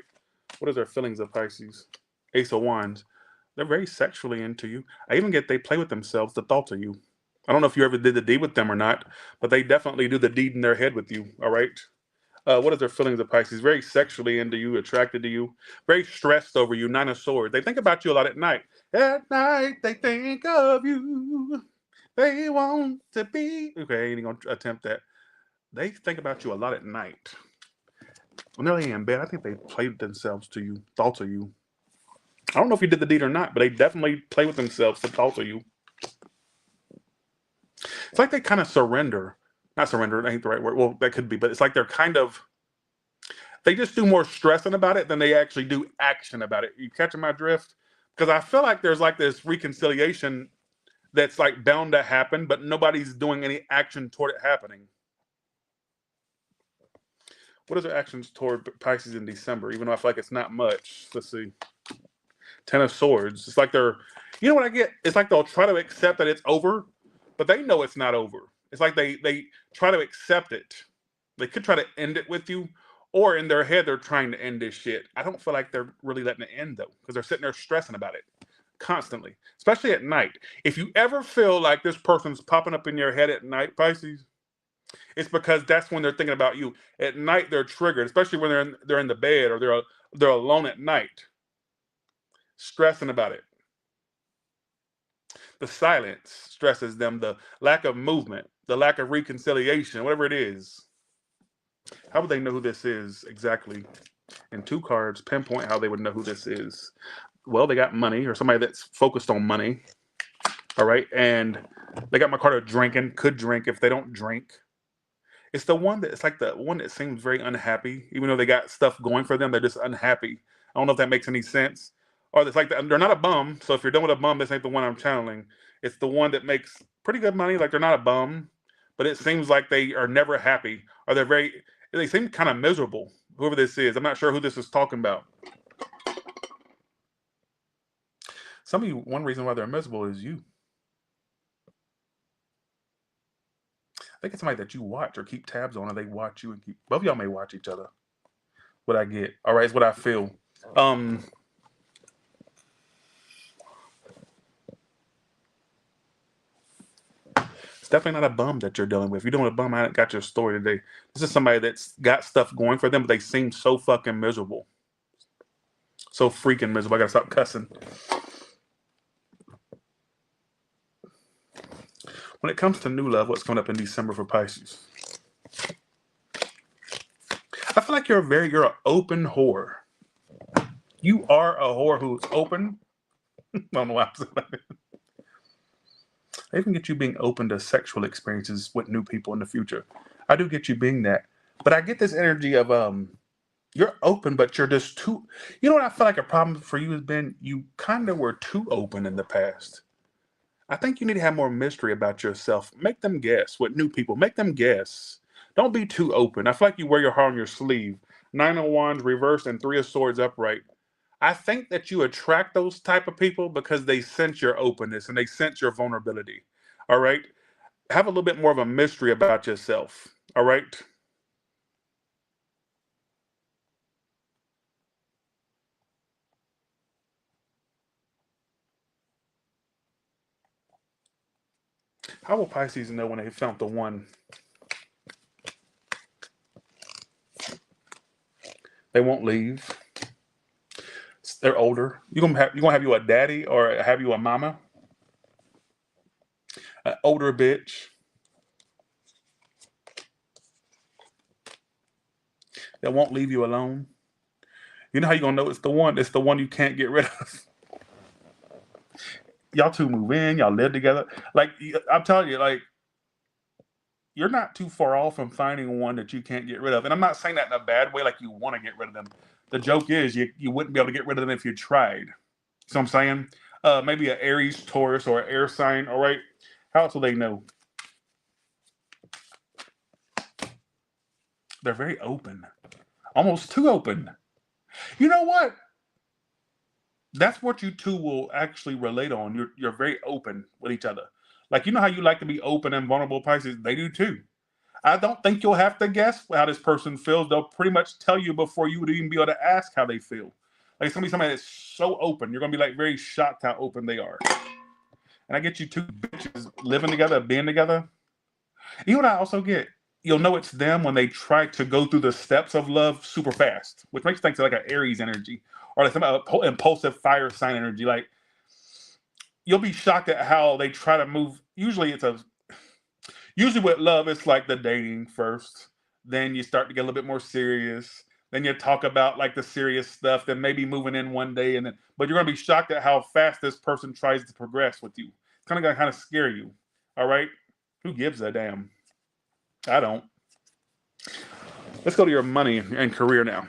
What are their feelings of Pisces? Ace of Wands. They're very sexually into you. I even get they play with themselves, the thought of you. I don't know if you ever did the deed with them or not, but they definitely do the deed in their head with you. All right. What are their feelings of Pisces? Very sexually into you, attracted to you, very stressed over you. Nine of Swords. They think about you a lot at night. At night, they think of you. They want to be. Okay, I ain't gonna attempt that. They think about you a lot at night. When they're laying in bed, I think they play with themselves to you, thoughts of you. I don't know if you did the deed or not, but they definitely play with themselves, the thoughts of you. It's like they kind of surrender. Not surrender, that ain't the right word. Well, that could be, but it's like they just do more stressing about it than they actually do action about it. You catching my drift? Because I feel like there's like this reconciliation that's like bound to happen, but nobody's doing any action toward it happening. What is their actions toward Pisces in December? Even though I feel like it's not much. Let's see. 10 of Swords. It's like you know what I get? It's like they'll try to accept that it's over, but they know it's not over. It's like they try to accept it. They could try to end it with you, or in their head, they're trying to end this shit. I don't feel like they're really letting it end, though, because they're sitting there stressing about it constantly, especially at night. If you ever feel like this person's popping up in your head at night, Pisces, it's because that's when they're thinking about you. At night, they're triggered, especially when they're in the bed or they're alone at night, stressing about it. The silence stresses them, the lack of movement, the lack of reconciliation, whatever it is. How would they know who this is exactly? In 2 cards, pinpoint how they would know who this is. Well, they got money, or somebody that's focused on money. All right. And they got my card of drinking, could drink if they don't drink. It's the one that seems very unhappy, even though they got stuff going for them. They're just unhappy. I don't know if that makes any sense. Or it's like they're not a bum. So if you're done with a bum, this ain't the one I'm channeling. It's the one that makes pretty good money. Like they're not a bum, but it seems like they are never happy, or they seem kind of miserable. Whoever this is, I'm not sure who this is talking about. Some of you, one reason why they're miserable is you. I think it's somebody that you watch or keep tabs on, or they watch you and keep. Both of y'all may watch each other. What I get, all right, is what I feel. It's definitely not a bum that you're dealing with. If you're dealing with a bum, I got your story today. This is somebody that's got stuff going for them, but they seem so fucking miserable. So freaking miserable. I gotta stop cussing. When it comes to new love, what's coming up in December for Pisces? I feel like you're an open whore. You are a whore who's open. I don't know why I'm saying that. I even get you being open to sexual experiences with new people in the future. I do get you being that. But I get this energy of You're open, but you're just too. You know what I feel like a problem for you has been? You kind of were too open in the past. I think you need to have more mystery about yourself. Make them guess with new people. Make them guess. Don't be too open. I feel like you wear your heart on your sleeve. Nine of Wands reversed and Three of Swords upright. I think that you attract those type of people because they sense your openness and they sense your vulnerability. All right. Have a little bit more of a mystery about yourself. All right. How will Pisces know when they found the one? They won't leave. They're older. You gonna have you a daddy or have you a mama? An older bitch. That won't leave you alone. You know how you gonna know it's the one? It's the one you can't get rid of. Y'all two move in. Y'all live together. Like I'm telling you, like you're not too far off from finding one that you can't get rid of. And I'm not saying that in a bad way, like you want to get rid of them. The joke is you wouldn't be able to get rid of them if you tried. So I'm saying? Maybe an Aries, Taurus, or an air sign, all right? How else will they know? They're very open. Almost too open. You know what? That's what you two will actually relate on. You're very open with each other. Like you know how you like to be open and vulnerable, Pisces? They do too. I don't think you'll have to guess how this person feels. They'll pretty much tell you before you would even be able to ask how they feel. Like it's gonna be somebody that's so open. You're gonna be like very shocked how open they are. And I get you two bitches living together, being together. You know what I also get? You'll know it's them when they try to go through the steps of love super fast, which makes things like an Aries energy or like some impulsive fire sign energy. Like you'll be shocked at how they try to move. Usually with love, it's like the dating first. Then you start to get a little bit more serious. Then you talk about like the serious stuff. Then maybe moving in one day, but you're gonna be shocked at how fast this person tries to progress with you. It's gonna kind of scare you. All right, who gives a damn? I don't. Let's go to your money and career now.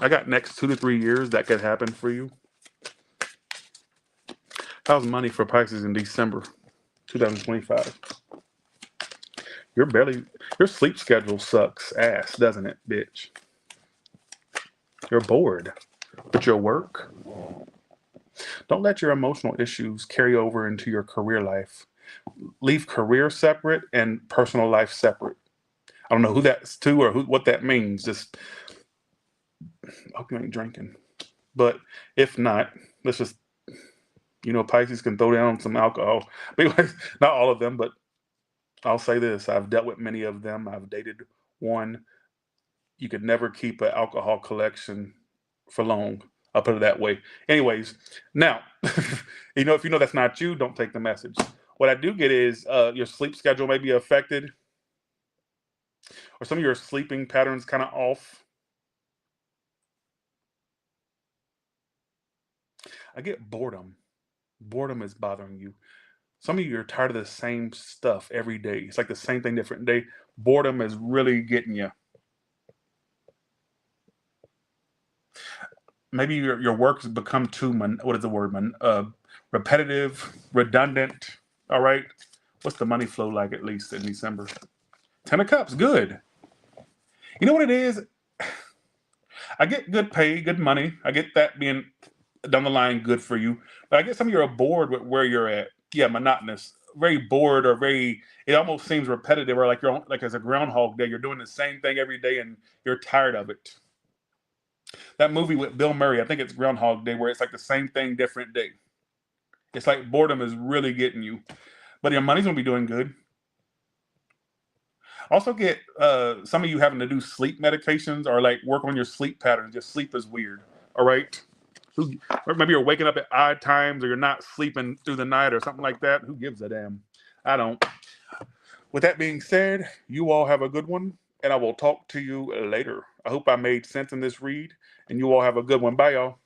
I got next 2 to 3 years that could happen for you. How's money for Pisces in December 2025? Your sleep schedule sucks ass, doesn't it, bitch? You're bored with your work. Don't let your emotional issues carry over into your career life. Leave career separate and personal life separate. I don't know who that's to or what that means. Just I hope you ain't drinking. But if not, let's just Pisces can throw down some alcohol. But anyways, not all of them, but I'll say this. I've dealt with many of them. I've dated one. You could never keep an alcohol collection for long. I'll put it that way. Anyways, now, if you know that's not you, don't take the message. What I do get is your sleep schedule may be affected or some of your sleeping patterns kind of off. I get boredom. Boredom is bothering you. Some of you are tired of the same stuff every day. It's like the same thing, different day. Boredom is really getting you. Maybe your work has become too, what is the word, repetitive, redundant. All right. What's the money flow like at least in December? 10 of Cups, good. You know what it is? I get good pay, good money. I get that being down the line good for you. But I get some of you are bored with where you're at. Yeah, monotonous. Very bored or it almost seems repetitive or like you're like as a Groundhog Day. You're doing the same thing every day and you're tired of it. That movie with Bill Murray, I think it's Groundhog Day, where it's like the same thing, different day. It's like boredom is really getting you. But your money's going to be doing good. Also get some of you having to do sleep medications or like work on your sleep patterns. Your sleep is weird. All right? Or maybe you're waking up at odd times or you're not sleeping through the night or something like that. Who gives a damn? I don't. With that being said, you all have a good one, and I will talk to you later. I hope I made sense in this read, and you all have a good one. Bye, y'all.